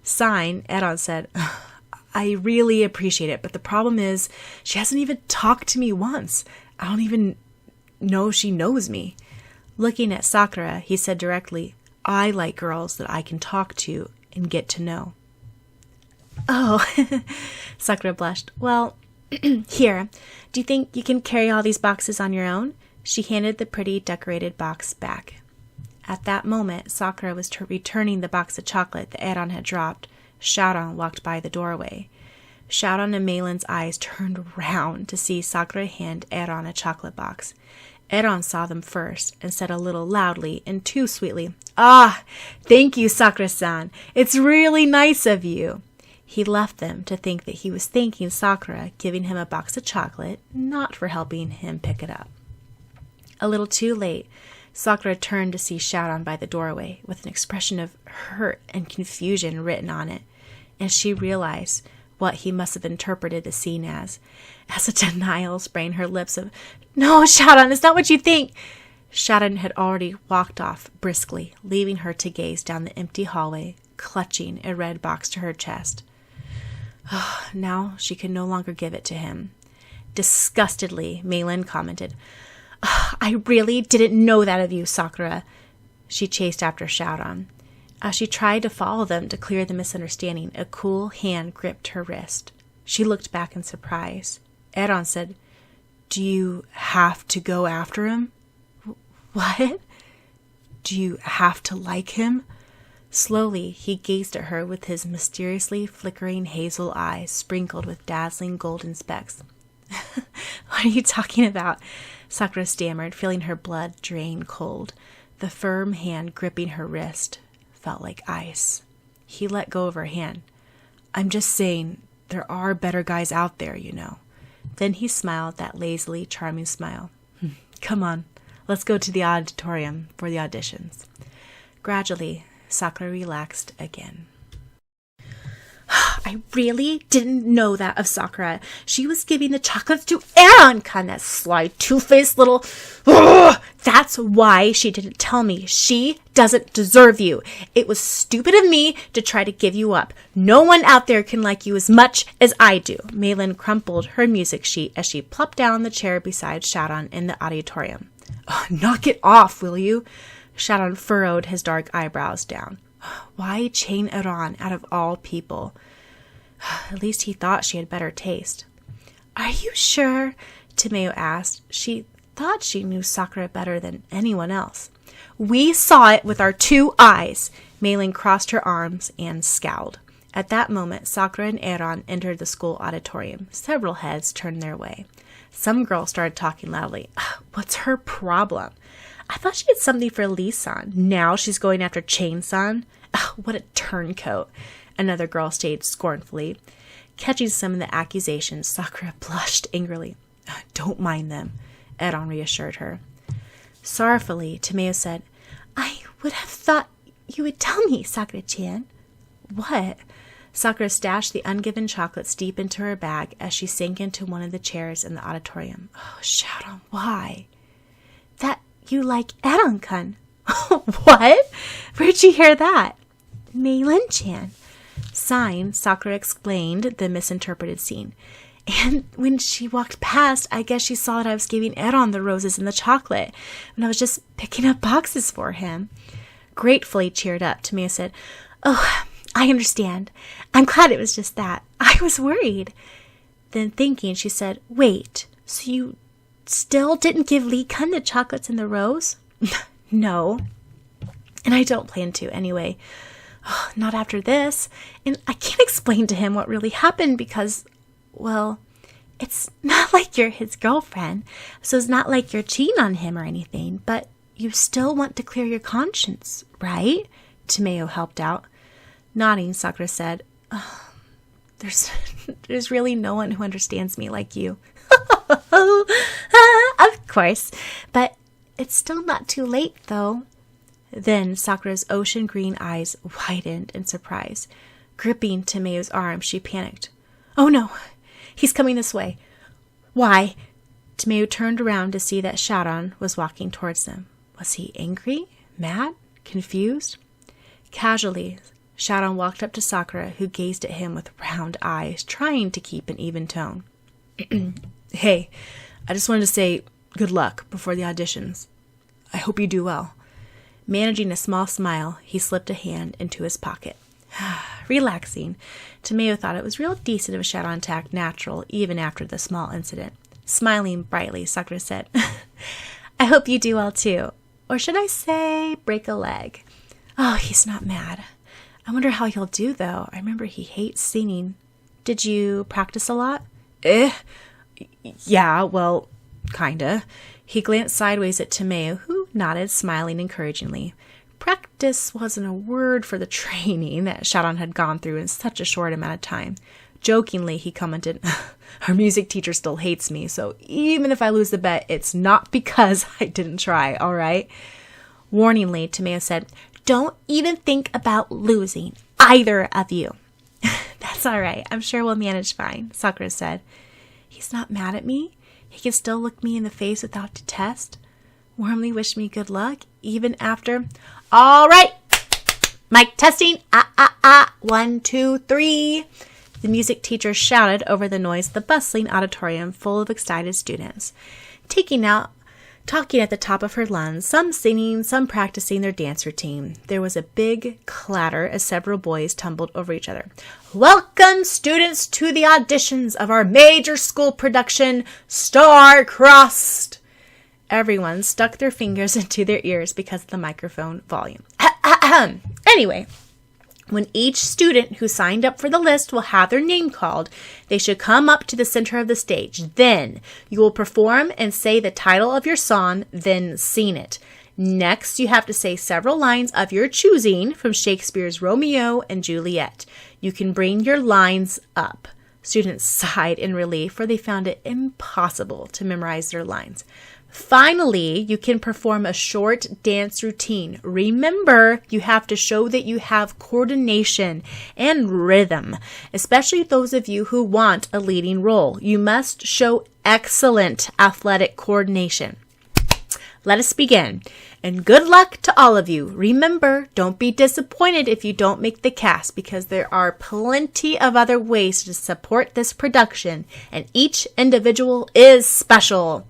A: Sighing, Eran said, I really appreciate it, but the problem is she hasn't even talked to me once. I don't even know she knows me. Looking at Sakura, he said directly, I like girls that I can talk to and get to know. Oh, Sakura blushed. Well, here, do you think you can carry all these boxes on your own? She handed the pretty decorated box back. At that moment, Sakura was returning the box of chocolate that Eran had dropped. Syaoran walked by the doorway. Syaoran and Malin's eyes turned round to see Sakura hand Eran a chocolate box. Eran saw them first and said a little loudly and too sweetly, Ah, thank you, Sakura-san. It's really nice of you. He left them to think that he was thanking Sakura, giving him a box of chocolate, not for helping him pick it up. A little too late, Sakura turned to see Syaoran by the doorway with an expression of hurt and confusion written on it, and she realized what he must have interpreted the scene as a denial spraying her lips of, No, Syaoran, it's not what you think. Syaoran had already walked off briskly, leaving her to gaze down the empty hallway, clutching a red box to her chest. Now she could no longer give it to him. Disgustedly, Malin commented, I really didn't know that of you, Sakura. She chased after Syaoran. As she tried to follow them to clear the misunderstanding, a cool hand gripped her wrist. She looked back in surprise. Eran said, Do you have to go after him? What? Do you have to like him? Slowly, he gazed at her with his mysteriously flickering hazel eyes sprinkled with dazzling golden specks. What are you talking about? Sakura stammered, feeling her blood drain cold. The firm hand gripping her wrist felt like ice. He let go of her hand. I'm just saying, there are better guys out there, you know. Then he smiled that lazily charming smile. Come on, let's go to the auditorium for the auditions. Gradually, Sakura relaxed again. I really didn't know that of Sakura. She was giving the chocolates to Eran-kun, that sly, two-faced little... Ugh! That's why she didn't tell me. She doesn't deserve you. It was stupid of me to try to give you up. No one out there can like you as much as I do. Malin crumpled her music sheet as she plopped down on the chair beside Syaoran in the auditorium. Knock it off, will you? Syaoran furrowed his dark eyebrows down. Why chain Eran out of all people? At least he thought she had better taste. Are you sure? Timeo asked. She thought she knew Sakura better than anyone else. We saw it with our 2 eyes. Malin crossed her arms and scowled. At that moment, Sakura and Eran entered the school auditorium. Several heads turned their way. Some girls started talking loudly. What's her problem? I thought she had something for Lee-san. Now she's going after Chain-san? What a turncoat. Another girl stayed scornfully. Catching some of the accusations, Sakura blushed angrily. Don't mind them, Eran reassured her. Sorrowfully, Timeo said, I would have thought you would tell me, Sakura-chan. What? Sakura stashed the ungiven chocolates deep into her bag as she sank into one of the chairs in the auditorium. Syaoran, why? That you like Eran-kun. What? Where'd you hear that? Malin-chan. Sighing, Sakura explained the misinterpreted scene. And when she walked past, I guess she saw that I was giving Eran the roses and the chocolate, and I was just picking up boxes for him. Gratefully cheered up, Timeo said, Oh, I understand. I'm glad it was just that. I was worried. Then thinking, she said, Wait, so you still didn't give Lee-kun the chocolates and the rose? No. And I don't plan to, anyway.
B: Not after this. And I can't explain to him what really happened because, well, it's not like you're his girlfriend, so it's not like you're cheating on him or anything, but you still want to clear your conscience, right? Tomeo helped out. Nodding, Sakura said, there's really no one who understands me like you. Of course, but it's still not too late, though. Then Sakura's ocean green eyes widened in surprise. Gripping Tomeo's arm, she panicked. Oh no, he's coming this way. Why? Tomeo turned around to see that Syaoran was walking towards them. Was he angry, mad, confused? Casually, Syaoran walked up to Sakura, who gazed at him with round eyes, trying to keep an even tone. Hey, I just wanted to say good luck before the auditions. I hope you do well. Managing a small smile, he slipped a hand into his pocket. Relaxing, Tomeo thought it was real decent of Syaoran to act natural, even after the small incident. Smiling brightly, Sakura said, I hope you do well too. Or should I say, break a leg. Oh, he's not mad. I wonder how he'll do, though. I remember he hates singing. Did you practice a lot? Yeah, well, kinda. He glanced sideways at Tomeo, who nodded, smiling encouragingly. Practice wasn't a word for the training that Syaoran had gone through in such a short amount of time. Jokingly, he commented, our music teacher still hates me, so even if I lose the bet, it's not because I didn't try, all right? Warningly, Tomeo said, don't even think about losing, either of you. That's all right. I'm sure we'll manage fine, Sakura said. He's not mad at me? He can still look me in the face without detest? Warmly wish me good luck, even after... All right! Mic testing. 1, 2, 3. The music teacher shouted over the noise of the bustling auditorium full of excited students. Talking at the top of her lungs, some singing, some practicing their dance routine. There was a big clatter as several boys tumbled over each other. Welcome, students, to the auditions of our major school production, Star-Crossed. Everyone stuck their fingers into their ears because of the microphone volume. Anyway, when each student who signed up for the list will have their name called, they should come up to the center of the stage. Then you will perform and say the title of your song, then sing it. Next, you have to say several lines of your choosing from Shakespeare's Romeo and Juliet. You can bring your lines up. Students sighed in relief, for they found it impossible to memorize their lines. Finally, you can perform a short dance routine. Remember, you have to show that you have coordination and rhythm, especially those of you who want a leading role. You must show excellent athletic coordination. Let us begin. And good luck to all of you. Remember, don't be disappointed if you don't make the cast, because there are plenty of other ways to support this production, and each individual is special.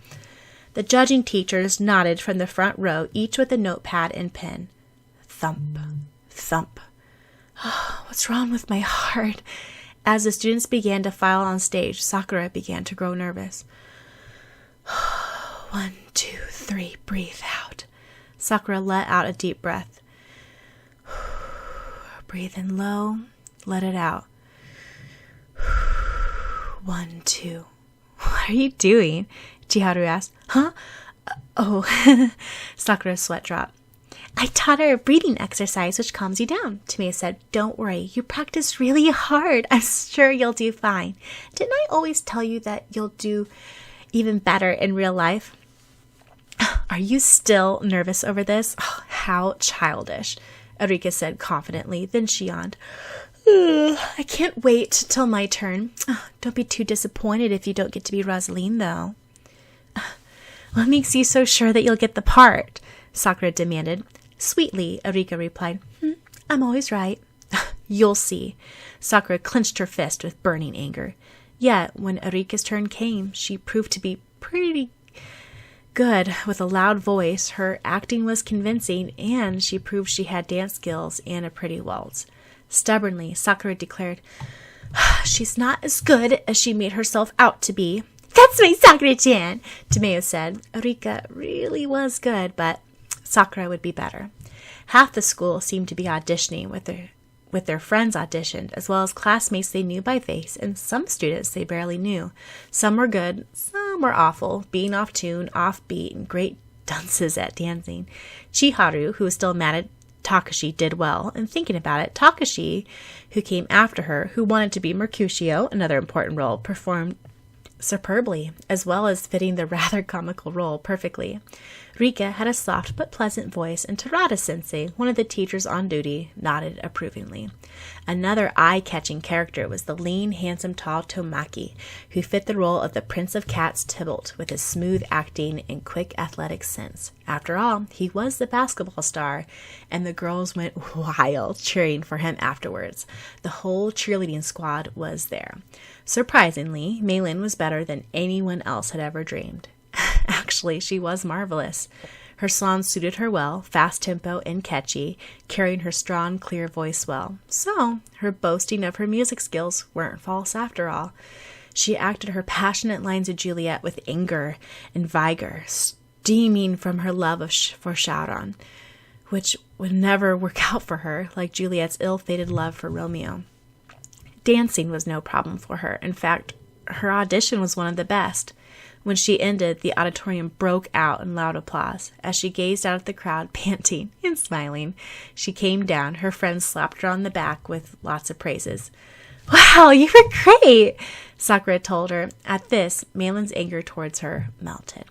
B: The judging teachers nodded from the front row, each with a notepad and pen. Thump, thump. Oh, what's wrong with my heart? As the students began to file on stage, Sakura began to grow nervous. 1, 2, 3, breathe out. Sakura let out a deep breath. Breathe in low, let it out. 1, 2. What are you doing? Chiharu asked. Huh? Oh, Sakura's sweat dropped. I taught her a breathing exercise which calms you down, Tomeo said. Don't worry, you practiced really hard. I'm sure you'll do fine. Didn't I always tell you that you'll do even better in real life? Are you still nervous over this? Oh, how childish, Eureka said confidently. Then she yawned. I can't wait till my turn. Don't be too disappointed if you don't get to be Rosaline, though. What makes you so sure that you'll get the part? Sakura demanded. Sweetly, Eureka replied. I'm always right. You'll see. Sakura clenched her fist with burning anger. Yet, when Eureka's turn came, she proved to be pretty good. With a loud voice, her acting was convincing, and she proved she had dance skills and a pretty waltz. Stubbornly, Sakura declared, She's not as good as she made herself out to be. That's my Sakura-chan, Tomeo said. Eureka really was good, but Sakura would be better. Half the school seemed to be auditioning with their
A: with their friends auditioned, as well as classmates they knew by face, and some students they barely knew. Some were good, some were awful, being off tune, off beat, and great dunces at dancing. Chiharu, who was still mad at Takashi, did well, and thinking about it, Takashi, who came after her, who wanted to be Mercutio, another important role, performed superbly, as well as fitting the rather comical role perfectly. Rika had a soft but pleasant voice, and Terada-sensei, one of the teachers on duty, nodded approvingly. Another eye-catching character was the lean, handsome, tall Tomaki, who fit the role of the Prince of Cats Tybalt with his smooth acting and quick athletic sense. After all, he was the basketball star, and the girls went wild cheering for him afterwards. The whole cheerleading squad was there. Surprisingly, Meilin was better than anyone else had ever dreamed. Actually, she was marvelous. Her songs suited her well, fast tempo and catchy, carrying her strong, clear voice well. So, her boasting of her music skills weren't false after all. She acted her passionate lines of Juliet with anger and vigor, steaming from her love for Syaoran, which would never work out for her, like Juliet's ill-fated love for Romeo. Dancing was no problem for her. In fact, her audition was one of the best. When she ended, the auditorium broke out in loud applause. As she gazed out at the crowd, panting and smiling, she came down. Her friends slapped her on the back with lots of praises. "Wow, you were great," Sakura told her. At this, Meilin's anger towards her melted.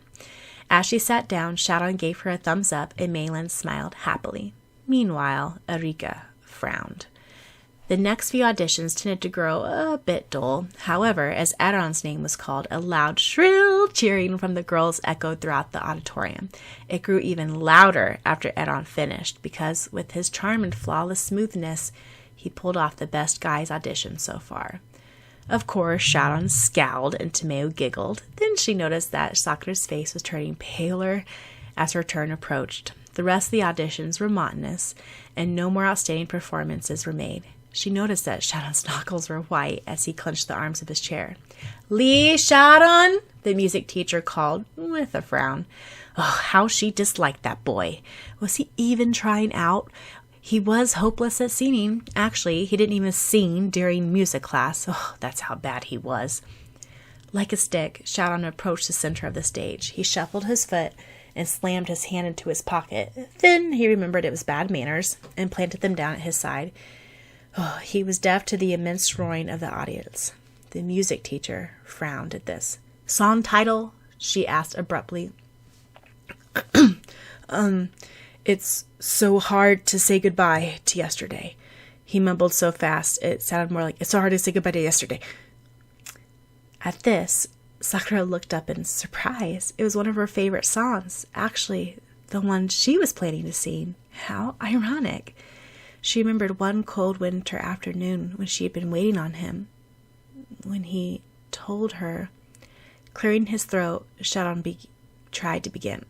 A: As she sat down, Syaoran gave her a thumbs up, and Meilin smiled happily. Meanwhile, Arika frowned. The next few auditions tended to grow a bit dull. However, as Eron's name was called, a loud, shrill cheering from the girls echoed throughout the auditorium. It grew even louder after Eron finished, because with his charm and flawless smoothness, he pulled off the best guy's audition so far. Of course, Syaoran scowled and Tomeo giggled. Then she noticed that Sakura's face was turning paler as her turn approached. The rest of the auditions were monotonous, and no more outstanding performances were made. She noticed that Syaoran's knuckles were white as he clenched the arms of his chair. "Lee Syaoran," the music teacher called with a frown. Oh, how she disliked that boy. Was he even trying out? He was hopeless at singing. Actually, he didn't even sing during music class. Oh, that's how bad he was. Like a stick, Syaoran approached the center of the stage. He shuffled his foot and slammed his hand into his pocket. Then he remembered it was bad manners and planted them down at his side. Oh, he was deaf to the immense roaring of the audience. The music teacher frowned at this. "Song title?" she asked abruptly. It's so hard to say goodbye to yesterday." He mumbled so fast, it sounded more like, "It's so hard to say goodbye to yesterday." At this, Sakura looked up in surprise. It was one of her favorite songs. Actually, the one she was planning to sing. How ironic. She remembered one cold winter afternoon when she had been waiting on him. When he told her, clearing his throat, Syaoran tried to begin.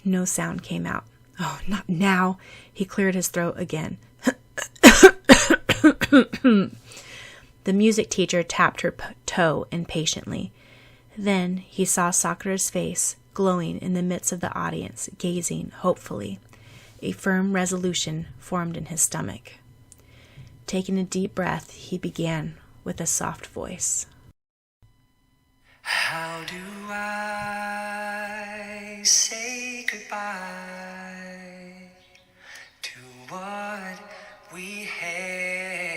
A: No sound came out. "Oh, not now." He cleared his throat again. The music teacher tapped her toe impatiently. Then he saw Sakura's face, glowing in the midst of the audience, gazing hopefully. A firm resolution formed in his stomach. Taking a deep breath, he began with a soft voice. "How do I say goodbye to what we had?"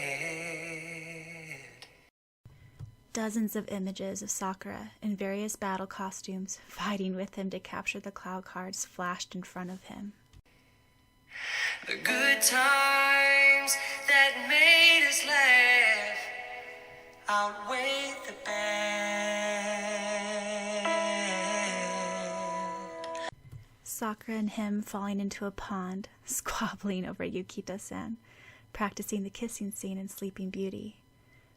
A: Dozens of images of Sakura in various battle costumes fighting with him to capture the cloud cards flashed in front of him. "The good times that made us laugh outweigh the bad." Sakura and him falling into a pond, squabbling over Yukito-san, practicing the kissing scene in Sleeping Beauty.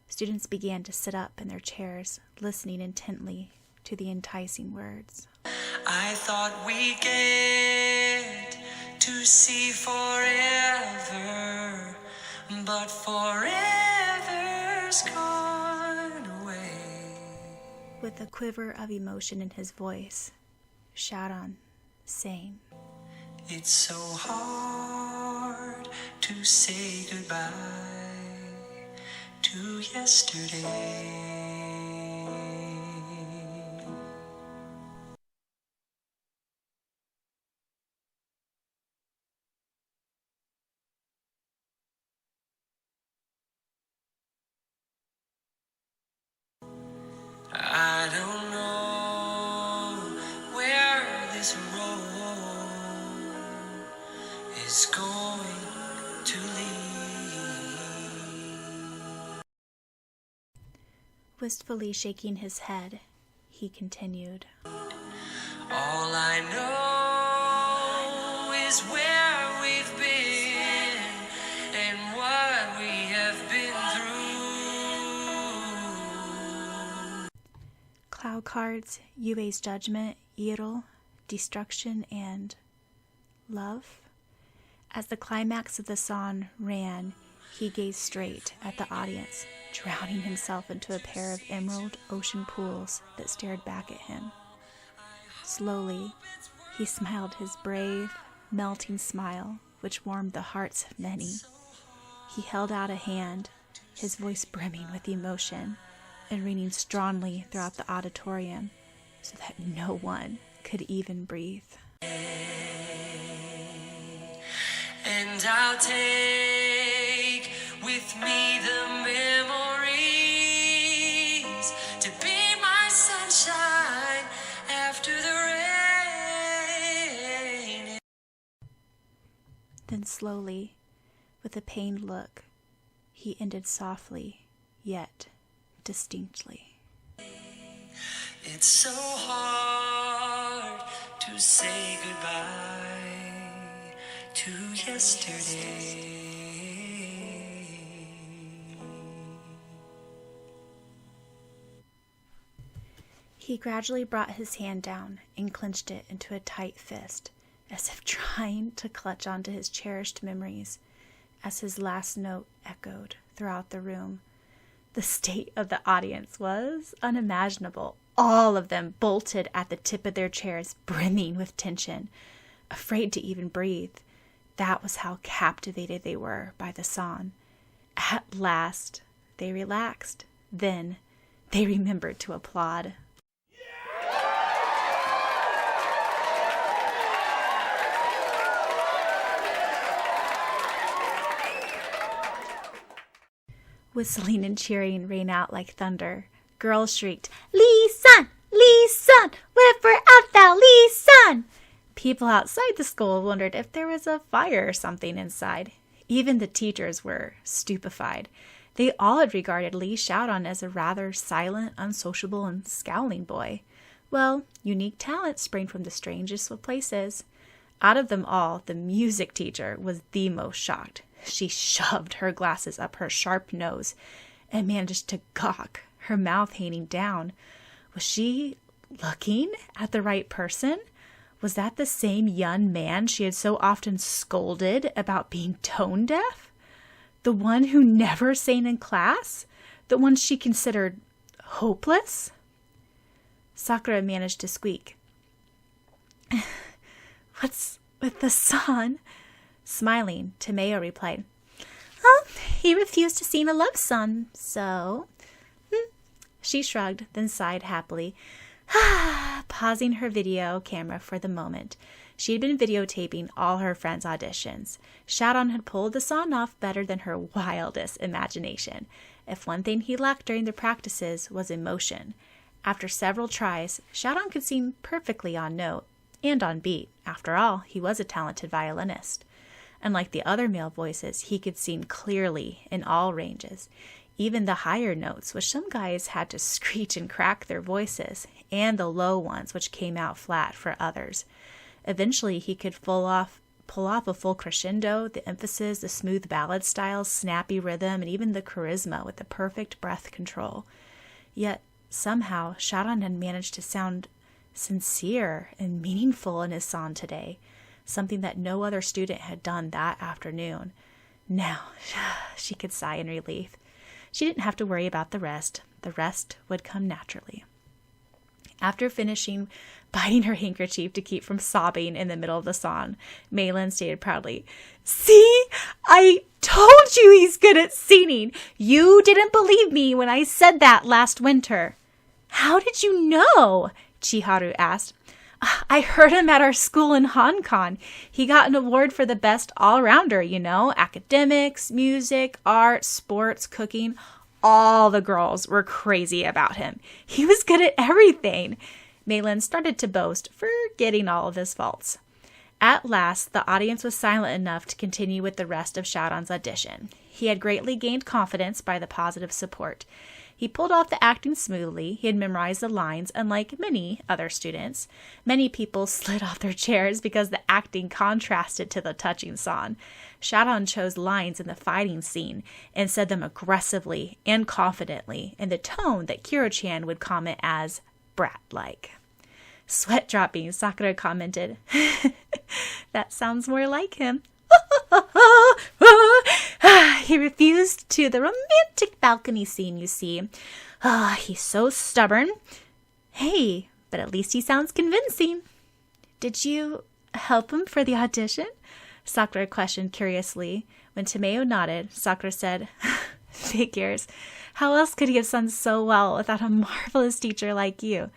A: Students began to sit up in their chairs, listening intently to the enticing words. "I thought we'd get to see forever, but forever's gone away." With a quiver of emotion in his voice, Syaoran sang,
C: It's so hard to say goodbye to yesterday. I don't know where this road is going to lead.
A: Wistfully shaking his head, he continued.
C: All I know is where we've been and what we have been through.
A: Cloud cards, Yue's judgment, Yiril, destruction, and love. As the climax of the song ran, he gazed straight at the audience, drowning himself into a pair of emerald ocean pools that stared back at him. Slowly, he smiled his brave, melting smile, which warmed the hearts of many. He held out a hand, his voice brimming with emotion and ringing strongly throughout the auditorium so that no one could even breathe.
C: And I'll take with me the memories to be my sunshine after the rain.
A: Then slowly, with a pained look, he ended softly, yet distinctly.
C: It's so hard to say goodbye to yesterday.
A: He gradually brought his hand down and clenched it into a tight fist, as if trying to clutch onto his cherished memories, as his last note echoed throughout the room. The state of the audience was unimaginable. All of them bolted at the tip of their chairs, brimming with tension, afraid to even breathe. That was how captivated they were by the song. At last, they relaxed. Then, they remembered to applaud. Whistling and cheering rang out like thunder. Girls shrieked, "Lee-san! Lee-san! Whip her out thou, Lee-san!" People outside the school wondered if there was a fire or something inside. Even the teachers were stupefied. They all had regarded Lee Syaoran as a rather silent, unsociable, and scowling boy. Well, unique talent sprang from the strangest of places. Out of them all, the music teacher was the most shocked. She shoved her glasses up her sharp nose and managed to gawk, her mouth hanging down. Was she looking at the right person? Was that the same young man she had so often scolded about being tone deaf? The one who never sang in class? The one she considered hopeless? Sakura managed to squeak. "What's with the son?" Smiling, Tomeo replied, "Oh, he refused to sing a love song, so..." She shrugged, then sighed happily, pausing her video camera for the moment. She had been videotaping all her friends' auditions. Syaoran had pulled the song off better than her wildest imagination. If one thing he lacked during the practices was emotion. After several tries, Syaoran could sing perfectly on note and on beat. After all, he was a talented violinist. Unlike the other male voices, he could sing clearly in all ranges, even the higher notes, which some guys had to screech and crack their voices, and the low ones, which came out flat for others. Eventually, he could pull off a full crescendo, the emphasis, the smooth ballad style, snappy rhythm, and even the charisma with the perfect breath control. Yet, somehow, Syaoran had managed to sound sincere and meaningful in his song today, something that no other student had done that afternoon. Now, she could sigh in relief. She didn't have to worry about the rest. The rest would come naturally. After finishing biting her handkerchief to keep from sobbing in the middle of the song, Malin stated proudly, "See, I told you he's good at singing. You didn't believe me when I said that last winter." "How did you know?" Chiharu asked. "I heard him at our school in Hong Kong. He got an award for the best all-rounder, academics, music, art, sports, cooking. All the girls were crazy about him. He was good at everything." Malin started to boast, forgetting all of his faults. At last, the audience was silent enough to continue with the rest of Syaoran's audition. He had greatly gained confidence by the positive support. He pulled off the acting smoothly. He had memorized the lines, unlike many other students. Many people slid off their chairs because the acting contrasted to the touching song. Syaoran chose lines in the fighting scene and said them aggressively and confidently in the tone that Kiro-chan would comment as brat-like. Sweat dropping, Sakura commented, "That sounds more like him." He refused to the romantic balcony scene, you see. He's so stubborn. Hey, but at least he sounds convincing. "Did you help him for the audition?" Sakura questioned curiously. When Tomeo nodded, Sakura said, "Figures. How else could he have sung so well without a marvelous teacher like you?"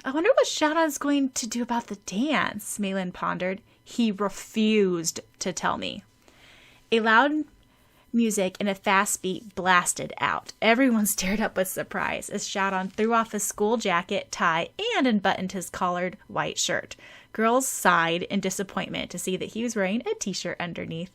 A: I wonder what Syaoran's going to do about the dance," Malin pondered. "He refused to tell me." A loud music and a fast beat blasted out. Everyone stared up with surprise as Syaoran threw off his school jacket, tie, and unbuttoned his collared white shirt. Girls sighed in disappointment to see that he was wearing a t-shirt underneath.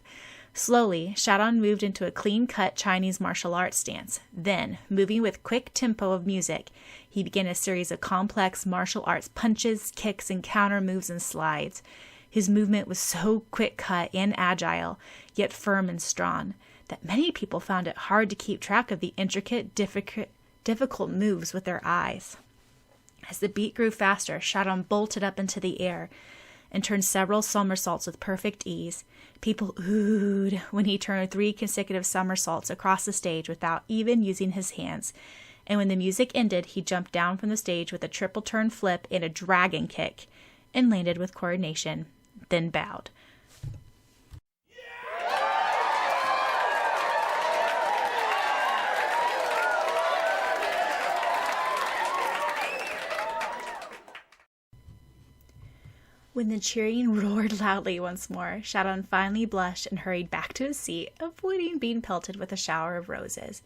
A: Slowly, Syaoran moved into a clean-cut Chinese martial arts stance. Then, moving with quick tempo of music, he began a series of complex martial arts punches, kicks, and counter moves and slides. His movement was so quick-cut and agile, yet firm and strong, that many people found it hard to keep track of the intricate, difficult moves with their eyes. As the beat grew faster, Syaoran bolted up into the air and turned several somersaults with perfect ease. People oohed when he turned 3 consecutive somersaults across the stage without even using his hands. And when the music ended, he jumped down from the stage with a triple turn flip and a dragon kick, and landed with coordination, then bowed. When the cheering roared loudly once more, Syaoran finally blushed and hurried back to his seat, avoiding being pelted with a shower of roses.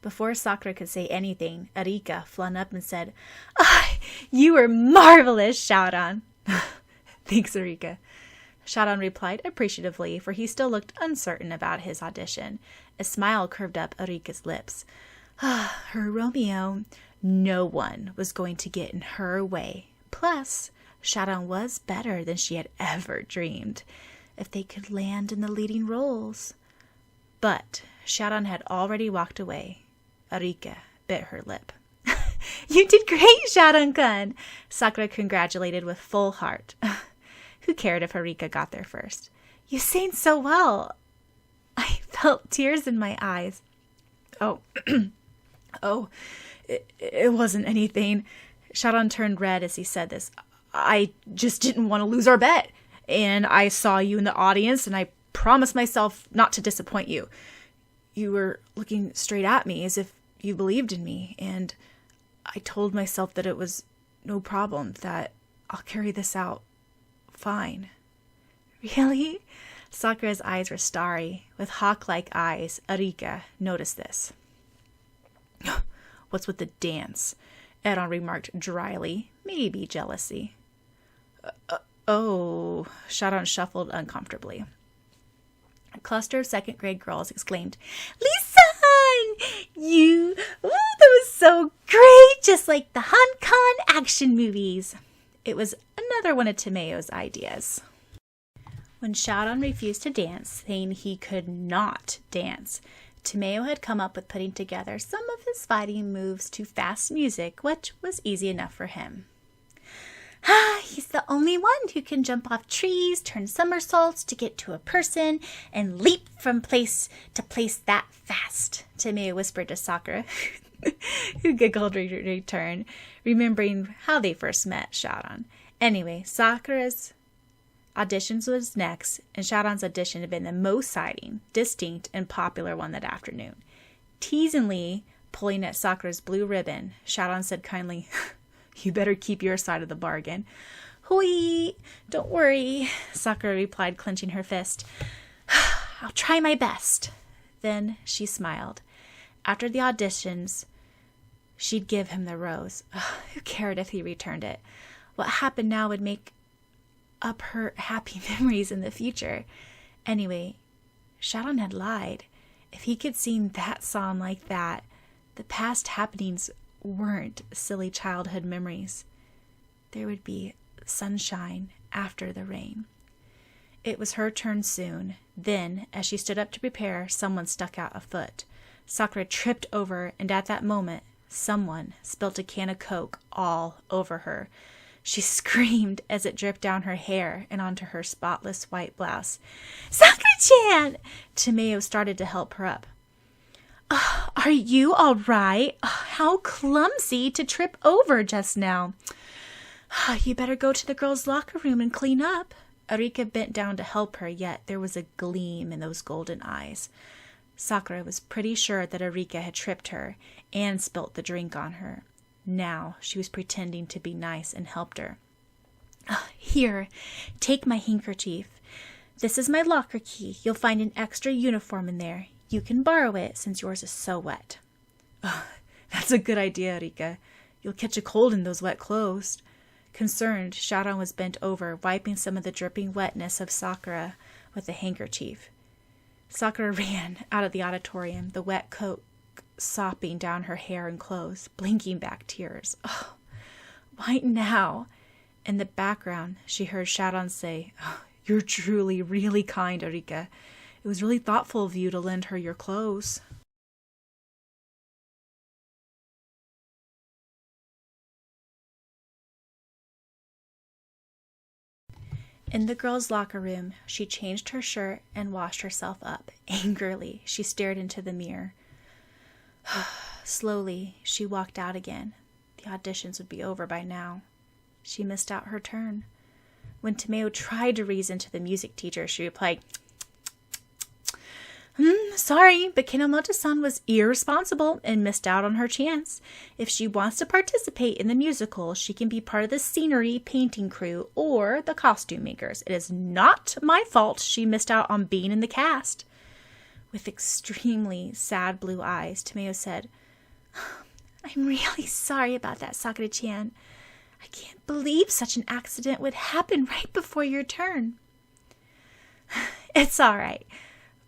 A: Before Sakura could say anything, Arika flung up and said, "You were marvelous, Syaoran." "Thanks, Arika." Syaoran replied appreciatively, for he still looked uncertain about his audition. A smile curved up Arika's lips. Her Romeo. No one was going to get in her way. Plus, Syaoran was better than she had ever dreamed, if they could land in the leading roles. But Syaoran had already walked away. Arika bit her lip. "You did great, Syaoran-kun!" Sakura congratulated with full heart. Who cared if Arika got there first? "You sang so well. I felt tears in my eyes." It wasn't anything." Syaoran turned red as he said this. "I just didn't want to lose our bet. And I saw you in the audience, and I promised myself not to disappoint you. You were looking straight at me as if you believed in me, and I told myself that it was no problem, that I'll carry this out fine." "Really?" Sakura's eyes were starry. With hawk-like eyes, Arika noticed this. "What's with the dance?" Eron remarked dryly, maybe jealousy. Syaoran shuffled uncomfortably. A cluster of second-grade girls exclaimed, "Lee-san! That was so great, just like the Hong Kong action movies." It was another one of Tomeo's ideas. When Syaoran refused to dance, saying he could not dance, Tomeo had come up with putting together some of his fighting moves to fast music, which was easy enough for him. "He's the only one who can jump off trees, turn somersaults to get to a person, and leap from place to place that fast," Tomeo whispered to Sakura. who giggled in return, remembering how they first met Syaoran. Anyway, Sakura's auditions was next, and Syaoran's audition had been the most exciting, distinct, and popular one that afternoon. Teasingly pulling at Sakura's blue ribbon, Syaoran said kindly, "You better keep your side of the bargain." "Hoi, don't worry," Sakura replied, clenching her fist. "I'll try my best." Then she smiled. After the auditions, she'd give him the rose. Who cared if he returned it? What happened now would make up her happy memories in the future. Anyway, Syaoran had lied. If he could sing that song like that, the past happenings weren't silly childhood memories. There would be sunshine after the rain. It was her turn soon. Then, as she stood up to prepare, someone stuck out a foot. Sakura tripped over, and at that moment, someone spilt a can of Coke all over her. She screamed as it dripped down her hair and onto her spotless white blouse. "Sakura-chan!" Tomeo started to help her up. "Are you all right? How clumsy to trip over just now. You better go to the girls' locker room and clean up." Arika bent down to help her, yet there was a gleam in those golden eyes. Sakura was pretty sure that Arika had tripped her and spilt the drink on her. Now she was pretending to be nice and helped her. "Here, take my handkerchief. This is my locker key. You'll find an extra uniform in there. You can borrow it since yours is so wet." "That's a good idea, Arika. You'll catch a cold in those wet clothes." Concerned, Syaoran was bent over, wiping some of the dripping wetness of Sakura with a handkerchief. Sakura ran out of the auditorium, the wet coat sopping down her hair and clothes, blinking back tears. Why now? In the background, she heard Syaoran say, "You're truly really kind, Arika. It was really thoughtful of you to lend her your clothes." In the girls' locker room, she changed her shirt and washed herself up. Angrily, she stared into the mirror. Slowly, she walked out again. The auditions would be over by now. She missed out her turn. When Tomeo tried to reason to the music teacher, she replied, "Sorry, but Kinomoto-san was irresponsible and missed out on her chance. If she wants to participate in the musical, she can be part of the scenery painting crew or the costume makers. It is not my fault she missed out on being in the cast." With extremely sad blue eyes, Tomeo said, "I'm really sorry about that, Sakura-chan. I can't believe such an accident would happen right before your turn." "It's all right."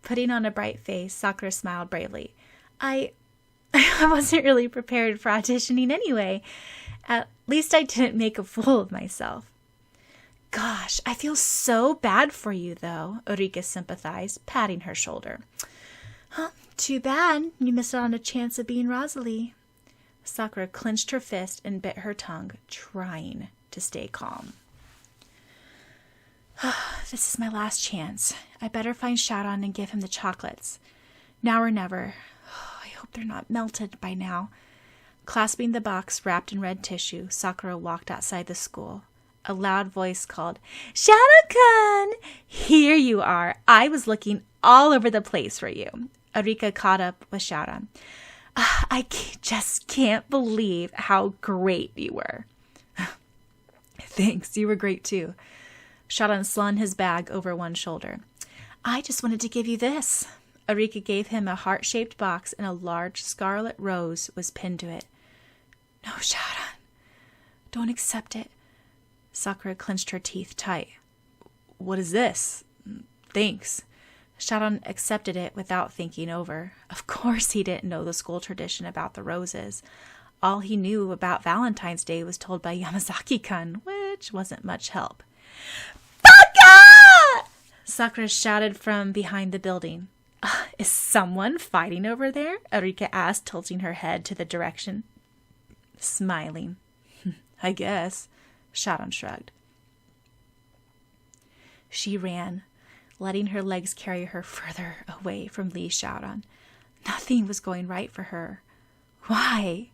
A: Putting on a bright face, Sakura smiled bravely. I wasn't really prepared for auditioning anyway. At least I didn't make a fool of myself." "Gosh, I feel so bad for you, though," Eureka sympathized, patting her shoulder. "Too bad. You missed out on a chance of being Rosalie." Sakura clenched her fist and bit her tongue, trying to stay calm. "This is my last chance. I better find Syaoran and give him the chocolates. Now or never. I hope they're not melted by now." Clasping the box wrapped in red tissue, Sakura walked outside the school. A loud voice called, "Syaoran-kun! Here you are. I was looking all over the place for you." Arika caught up with Syaoran. Just can't believe how great you were." "Thanks, you were great too." Syaoran slung his bag over one shoulder. "I just wanted to give you this." Arika gave him a heart-shaped box, and a large scarlet rose was pinned to it. "No, Syaoran, don't accept it." Sakura clenched her teeth tight. "What is this?" "Thanks." Syaoran accepted it without thinking over. Of course he didn't know the school tradition about the roses. All he knew about Valentine's Day was told by Yamazaki-kun, which wasn't much help. "Baka!" Sakura shouted from behind the building. "Is someone fighting over there?" Arika asked, tilting her head to the direction. Smiling. "I guess," Syaoran shrugged. She ran, letting her legs carry her further away from Lee Syaoran. Nothing was going right for her. Why?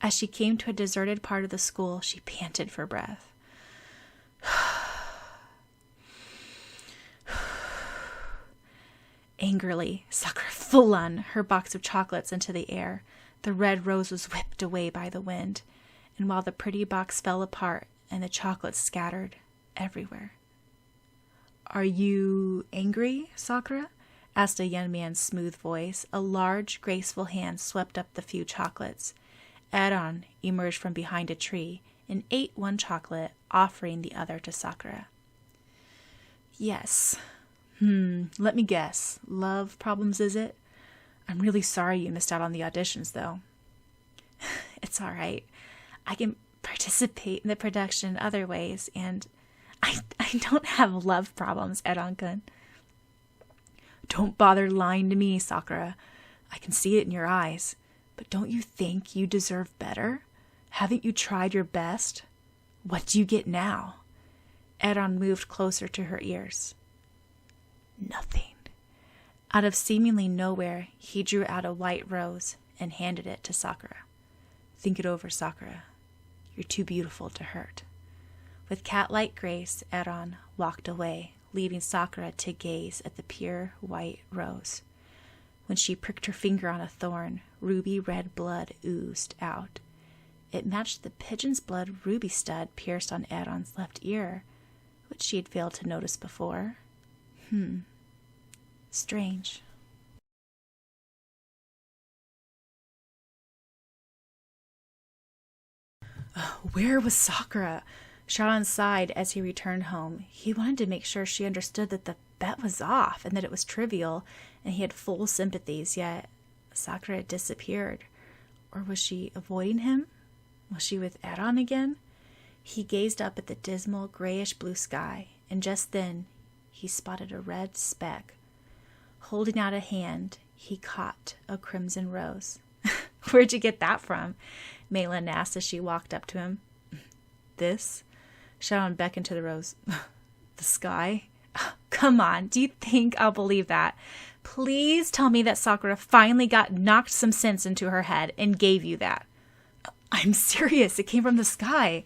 A: As she came to a deserted part of the school, she panted for breath. Angrily, Sakura flung her box of chocolates into the air. The red rose was whipped away by the wind, and while the pretty box fell apart and the chocolates scattered everywhere. Are you angry, Sakura? Asked a young man's smooth voice. A large, graceful hand swept up the few chocolates. Aeron emerged from behind a tree and ate one chocolate, offering the other to Sakura. Yes. Let me guess. Love problems, is it? I'm really sorry you missed out on the auditions, though. It's all right. I can participate in the production in other ways, and I don't have love problems, Aeron-kun. Don't bother lying to me, Sakura. I can see it in your eyes. But don't you think you deserve better? Haven't you tried your best? What do you get now? Aeron moved closer to her ears. Nothing. Out of seemingly nowhere, he drew out a white rose and handed it to Sakura. Think it over, Sakura. You're too beautiful to hurt. With cat-like grace, Aeron walked away, leaving Sakura to gaze at the pure white rose. When she pricked her finger on a thorn, ruby red blood oozed out. It matched the pigeon's blood ruby stud pierced on Aeron's left ear, which she had failed to notice before. Strange. Where was Sakura? Syaoran sighed as he returned home. He wanted to make sure she understood that the bet was off and that it was trivial, and he had full sympathies, yet Sakura had disappeared. Or was she avoiding him? Was she with Aeron again? He gazed up at the dismal, grayish-blue sky, and just then he spotted a red speck. Holding out a hand, he caught a crimson rose. Where'd you get that from? Melanie asked as she walked up to him. This? Syaoran beckoned to the rose. The sky? Come on, do you think I'll believe that? Please tell me that Sakura finally knocked some sense into her head and gave you that. I'm serious, it came from the sky,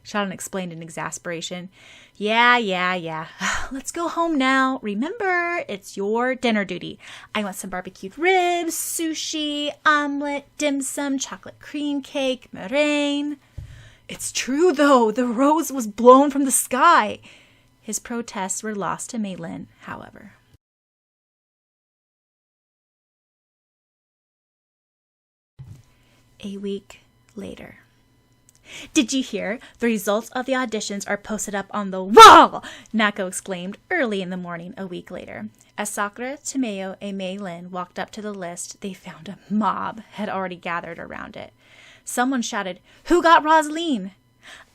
A: Syaoran explained in exasperation. Yeah. Let's go home now. Remember, it's your dinner duty. I want some barbecued ribs, sushi, omelet, dim sum, chocolate cream cake, meringue. It's true, though. The rose was blown from the sky. His protests were lost to Melanie, however. A week later. Did you hear? The results of the auditions are posted up on the wall! Nako exclaimed early in the morning a week later. As Sakura, Tomeo, and Melanie walked up to the list, they found a mob had already gathered around it. Someone shouted, "Who got Rosaline?"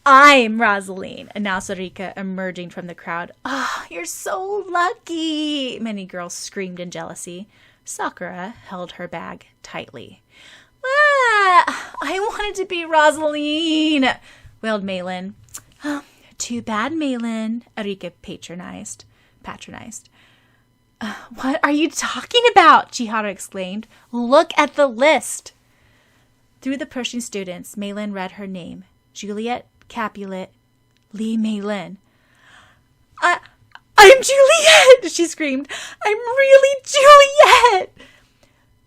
A: "I'm Rosaline," announced Rika, emerging from the crowd. "Ah, you're so lucky," many girls screamed in jealousy. Sakura held her bag tightly. I wanted to be Rosaline, wailed Melanie. Oh, too bad, Melanie, Rika patronized. What are you talking about? Chihara exclaimed. Look at the list. Through the pushing students, Melanie read her name. Juliet Capulet Lee Melanie. I'm Juliet, she screamed. I'm really Juliet.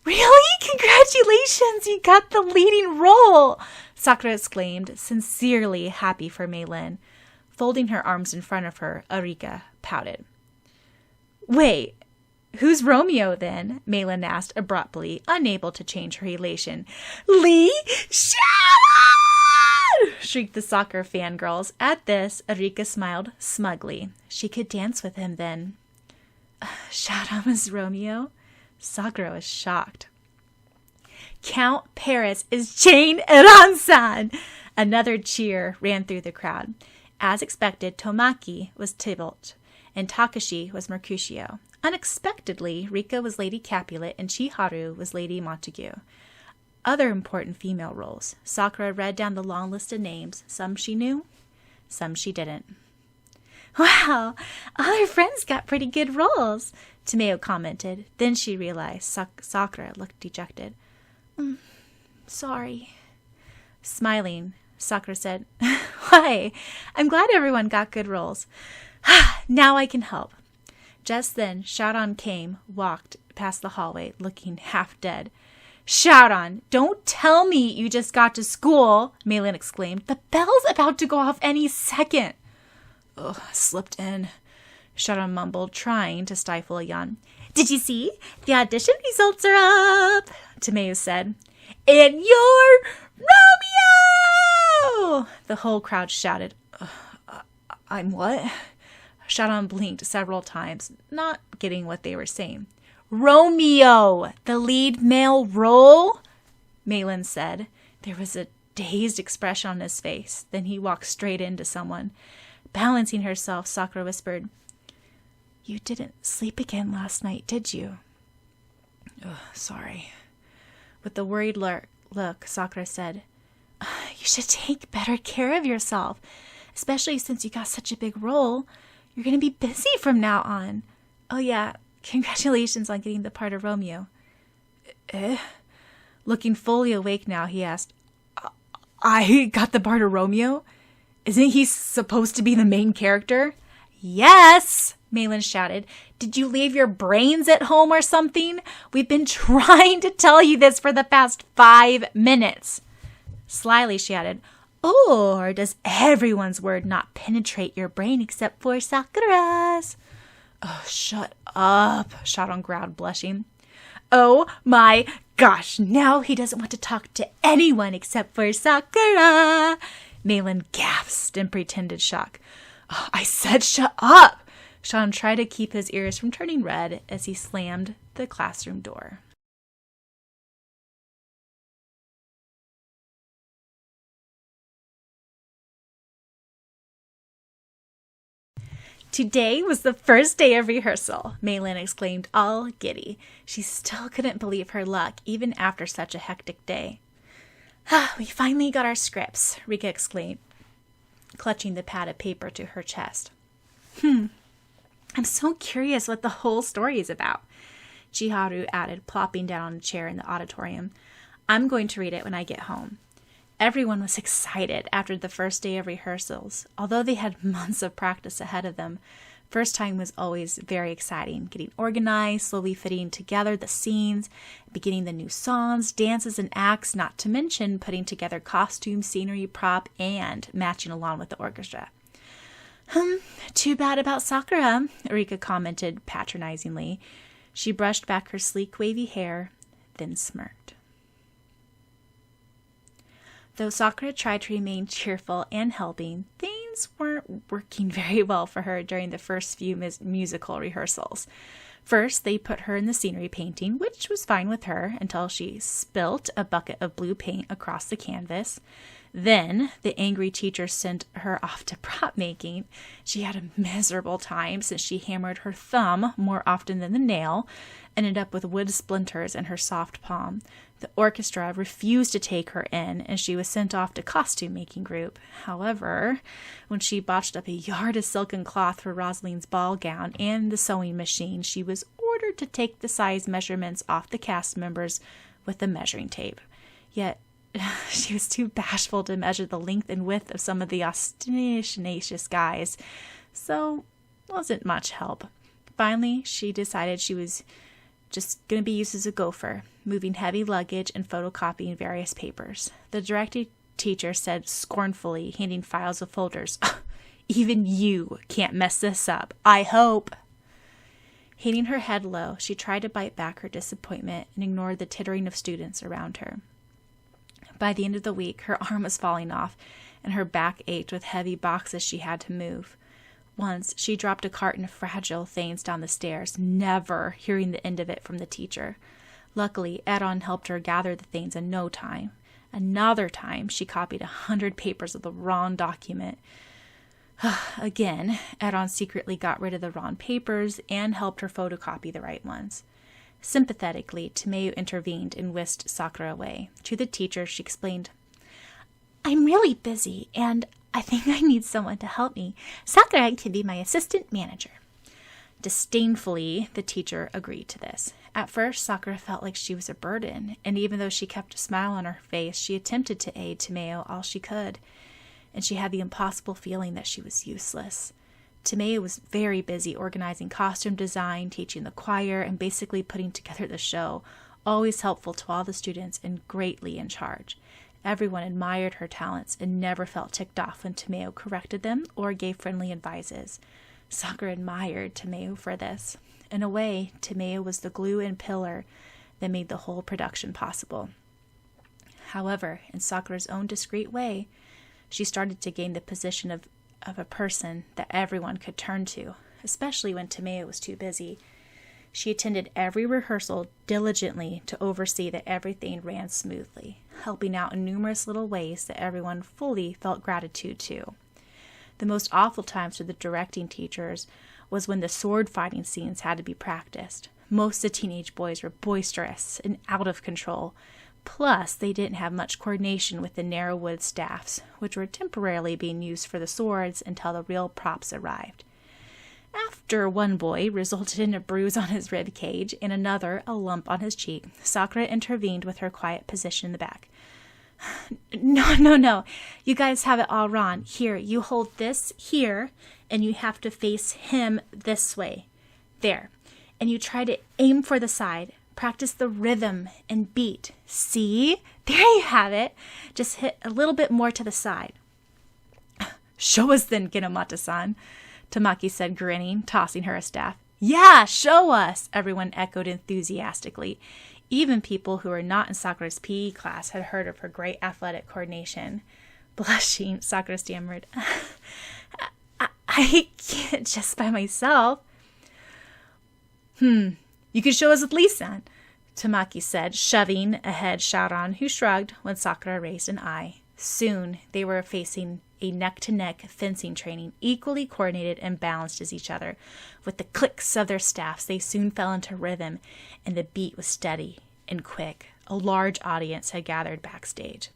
A: Really? Congratulations, you got the leading role, Sakura exclaimed, sincerely happy for Melanie. Folding her arms in front of her, Arika pouted. Wait, who's Romeo then? Melanie asked abruptly, unable to change her elation. Lee Syaoran! Shrieked the soccer fangirls. At this, Arika smiled smugly. She could dance with him then. Syaoran was Romeo? Sakura was shocked. Count Paris is Jane Aeron-san! Another cheer ran through the crowd. As expected, Tomaki was Tybalt, and Takashi was Mercutio. Unexpectedly, Rika was Lady Capulet, and Chiharu was Lady Montague. Other important female roles. Sakura read down the long list of names. Some she knew, some she didn't. Wow, all her friends got pretty good roles, Tomeo commented. Then she realized Sakura looked dejected. Sorry. Smiling, Sakura said, Why? I'm glad everyone got good roles. Now I can help. Just then, Syaoran walked past the hallway, looking half dead. Syaoran, don't tell me you just got to school, Melanie exclaimed. The bell's about to go off any second. Ugh, slipped in, Syaoran mumbled, trying to stifle a yawn. Did you see? The audition results are up, Tamayo said. And you're Romeo! The whole crowd shouted. I'm what? Syaoran blinked several times, not getting what they were saying. Romeo, the lead male role, Malin said. There was a dazed expression on his face. Then he walked straight into someone. Balancing herself, Sakura whispered, You didn't sleep again last night, did you? Sorry. With a worried look, Sakura said, You should take better care of yourself, especially since you got such a big role. You're going to be busy from now on. Oh yeah, congratulations on getting the part of Romeo. Looking fully awake now, he asked, I got the part of Romeo? Isn't he supposed to be the main character? Yes, Malin shouted. Did you leave your brains at home or something? We've been trying to tell you this for the past 5 minutes. Slyly she added, Or does everyone's word not penetrate your brain except for Sakura's? Oh, shut up, Syaoran growled, blushing. Oh my gosh, now he doesn't want to talk to anyone except for Sakura. Malin gasped in pretended shock. Oh, I said shut up. Syaoran tried to keep his ears from turning red as he slammed the classroom door. Today was the first day of rehearsal, Malin exclaimed, all giddy. She still couldn't believe her luck, even after such a hectic day. We finally got our scripts, Rika exclaimed, clutching the pad of paper to her chest. I'm so curious what the whole story is about, Chiharu added, plopping down on a chair in the auditorium. I'm going to read it when I get home. Everyone was excited after the first day of rehearsals. Although they had months of practice ahead of them, first time was always very exciting, getting organized, slowly fitting together the scenes, beginning the new songs, dances, and acts, not to mention putting together costumes, scenery, prop, and matching along with the orchestra. Too bad about Sakura, Rika commented patronizingly. She brushed back her sleek, wavy hair, then smirked. Though Sakura tried to remain cheerful and helping, things weren't working very well for her during the first few musical rehearsals. First, they put her in the scenery painting, which was fine with her until she spilt a bucket of blue paint across the canvas. Then, the angry teacher sent her off to prop making. She had a miserable time since she hammered her thumb more often than the nail, ended up with wood splinters in her soft palm. The orchestra refused to take her in, and she was sent off to costume-making group. However, when she botched up a yard of silken cloth for Rosalind's ball gown and the sewing machine, she was ordered to take the size measurements off the cast members with the measuring tape. Yet, she was too bashful to measure the length and width of some of the ostentatious guys, so wasn't much help. Finally, she decided she was just going to be used as a gopher, moving heavy luggage and photocopying various papers. The directing teacher said scornfully, handing files of folders, Even you can't mess this up, I hope. Hanging her head low, she tried to bite back her disappointment and ignored the tittering of students around her. By the end of the week, her arm was falling off, and her back ached with heavy boxes she had to move. Once, she dropped a carton of fragile things down the stairs, never hearing the end of it from the teacher. Luckily, Edon helped her gather the things in no time. Another time, she copied 100 papers of the wrong document. Again, Edon secretly got rid of the wrong papers and helped her photocopy the right ones. Sympathetically, Tamayo intervened and whisked Sakura away. To the teacher, she explained, I'm really busy, and I think I need someone to help me. Sakura can be my assistant manager. Disdainfully, the teacher agreed to this. At first, Sakura felt like she was a burden, and even though she kept a smile on her face, she attempted to aid Tomeo all she could, and she had the impossible feeling that she was useless. Tomeo was very busy organizing costume design, teaching the choir, and basically putting together the show, always helpful to all the students and greatly in charge. Everyone admired her talents and never felt ticked off when Tomeo corrected them or gave friendly advices. Sakura admired Tomeo for this. In a way, Tomeo was the glue and pillar that made the whole production possible. However, in Sakura's own discreet way, she started to gain the position of a person that everyone could turn to, especially when Tomeo was too busy. She attended every rehearsal diligently to oversee that everything ran smoothly, helping out in numerous little ways that everyone fully felt gratitude to. The most awful times for the directing teachers was when the sword fighting scenes had to be practiced. Most of the teenage boys were boisterous and out of control. Plus, they didn't have much coordination with the narrow wood staffs, which were temporarily being used for the swords until the real props arrived. After one boy resulted in a bruise on his rib cage and another a lump on his cheek, Sakura intervened with her quiet position in the back. No. You guys have it all wrong. Here, you hold this here, and you have to face him this way. There. And you try to aim for the side. Practice the rhythm and beat. See? There you have it. Just hit a little bit more to the side. Show us then, Ginomata-san, Tamaki said, grinning, tossing her a staff. Yeah, show us, everyone echoed enthusiastically. Even people who were not in Sakura's PE class had heard of her great athletic coordination. Blushing, Sakura stammered, I can't just by myself. You could show us with Lee-san, Tamaki said, shoving ahead Syaoran, who shrugged when Sakura raised an eye. Soon they were facing a neck-to-neck fencing training, equally coordinated and balanced as each other. With the clicks of their staffs, they soon fell into rhythm, and the beat was steady and quick. A large audience had gathered backstage.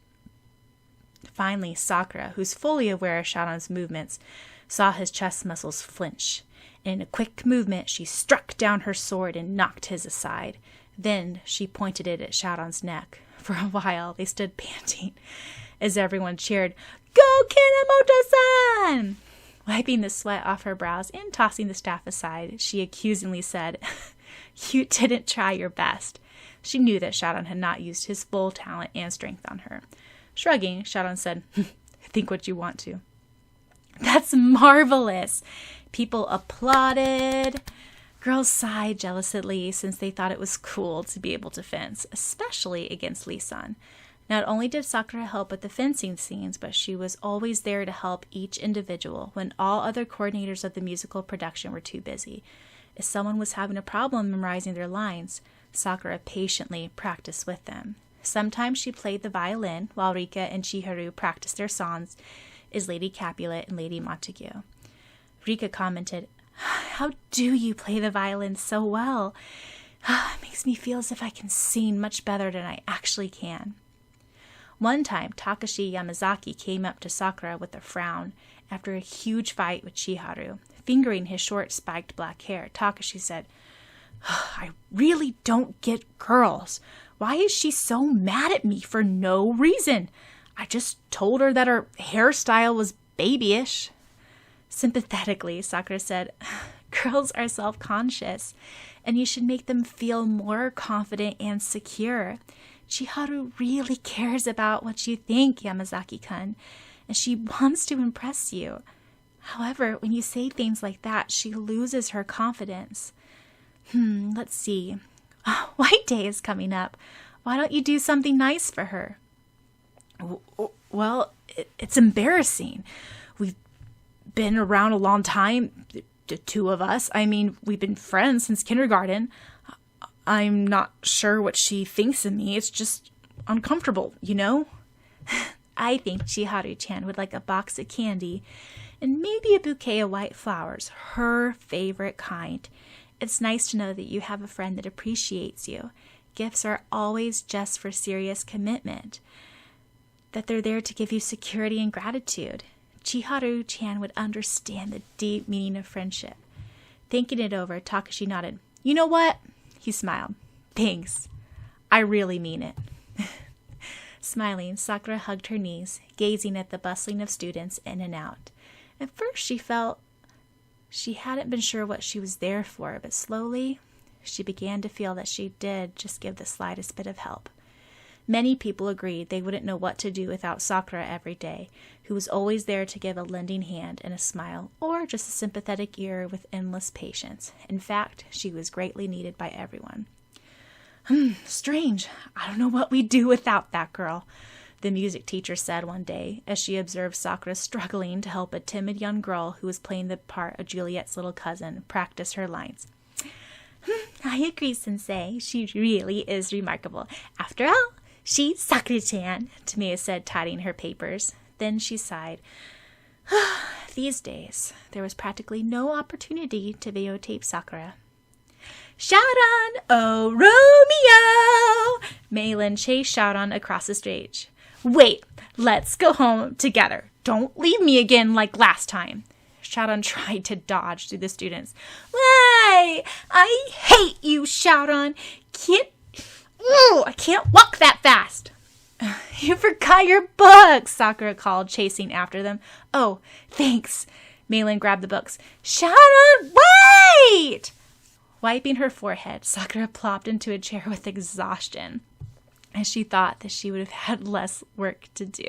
A: Finally, Sakura, who's fully aware of Syaoran's movements, saw his chest muscles flinch. In a quick movement, she struck down her sword and knocked his aside. Then she pointed it at Syaoran's neck. For a while, they stood panting as everyone cheered, Go Kinemoto-san! Wiping the sweat off her brows and tossing the staff aside, she accusingly said, You didn't try your best. She knew that Syaoran had not used his full talent and strength on her. Shrugging, Syaoran said, Think what you want to. That's marvelous! People applauded. Girls sighed jealously since they thought it was cool to be able to fence, especially against Lee-san. Not only did Sakura help with the fencing scenes, but she was always there to help each individual when all other coordinators of the musical production were too busy. If someone was having a problem memorizing their lines, Sakura patiently practiced with them. Sometimes she played the violin while Rika and Chiharu practiced their songs as Lady Capulet and Lady Montague. Rika commented, How do you play the violin so well? It makes me feel as if I can sing much better than I actually can. One time, Takashi Yamazaki came up to Sakura with a frown after a huge fight with Chiharu. Fingering his short, spiked black hair, Takashi said, I really don't get girls. Why is she so mad at me for no reason? I just told her that her hairstyle was babyish. Sympathetically, Sakura said, Girls are self-conscious, and you should make them feel more confident and secure. Chiharu really cares about what you think, Yamazaki-kun, and she wants to impress you. However, when you say things like that, she loses her confidence. Let's see. White Day is coming up. Why don't you do something nice for her? Well, it's embarrassing. We've been around a long time, the two of us. I mean, we've been friends since kindergarten. I'm not sure what she thinks of me. It's just uncomfortable, you know? I think Chiharu-chan would like a box of candy and maybe a bouquet of white flowers, her favorite kind. It's nice to know that you have a friend that appreciates you. Gifts are always just for serious commitment, that they're there to give you security and gratitude. Chiharu-chan would understand the deep meaning of friendship. Thinking it over, Takashi nodded. You know what? He smiled. Thanks. I really mean it. Smiling, Sakura hugged her knees, gazing at the bustling of students in and out. At first she felt she hadn't been sure what she was there for, but slowly she began to feel that she did just give the slightest bit of help. Many people agreed they wouldn't know what to do without Sakura every day, who was always there to give a lending hand and a smile, or just a sympathetic ear with endless patience. In fact, she was greatly needed by everyone. Strange. I don't know what we'd do without that girl, the music teacher said one day, as she observed Sakura struggling to help a timid young girl who was playing the part of Juliet's little cousin practice her lines. I agree, Sensei. She really is remarkable. After all, she's Sakura-chan, Tamia said, tidying her papers. Then she sighed. These days, there was practically no opportunity to videotape Sakura. Syaoran, oh Romeo! Malin chased Syaoran across the stage. Wait, let's go home together. Don't leave me again like last time. Syaoran tried to dodge through the students. Why? I hate you, Syaoran. I can't walk that fast. You forgot your books, Sakura called, chasing after them. Oh, thanks. Malin grabbed the books. Syaoran, wait! Wiping her forehead, Sakura plopped into a chair with exhaustion, as she thought that she would have had less work to do.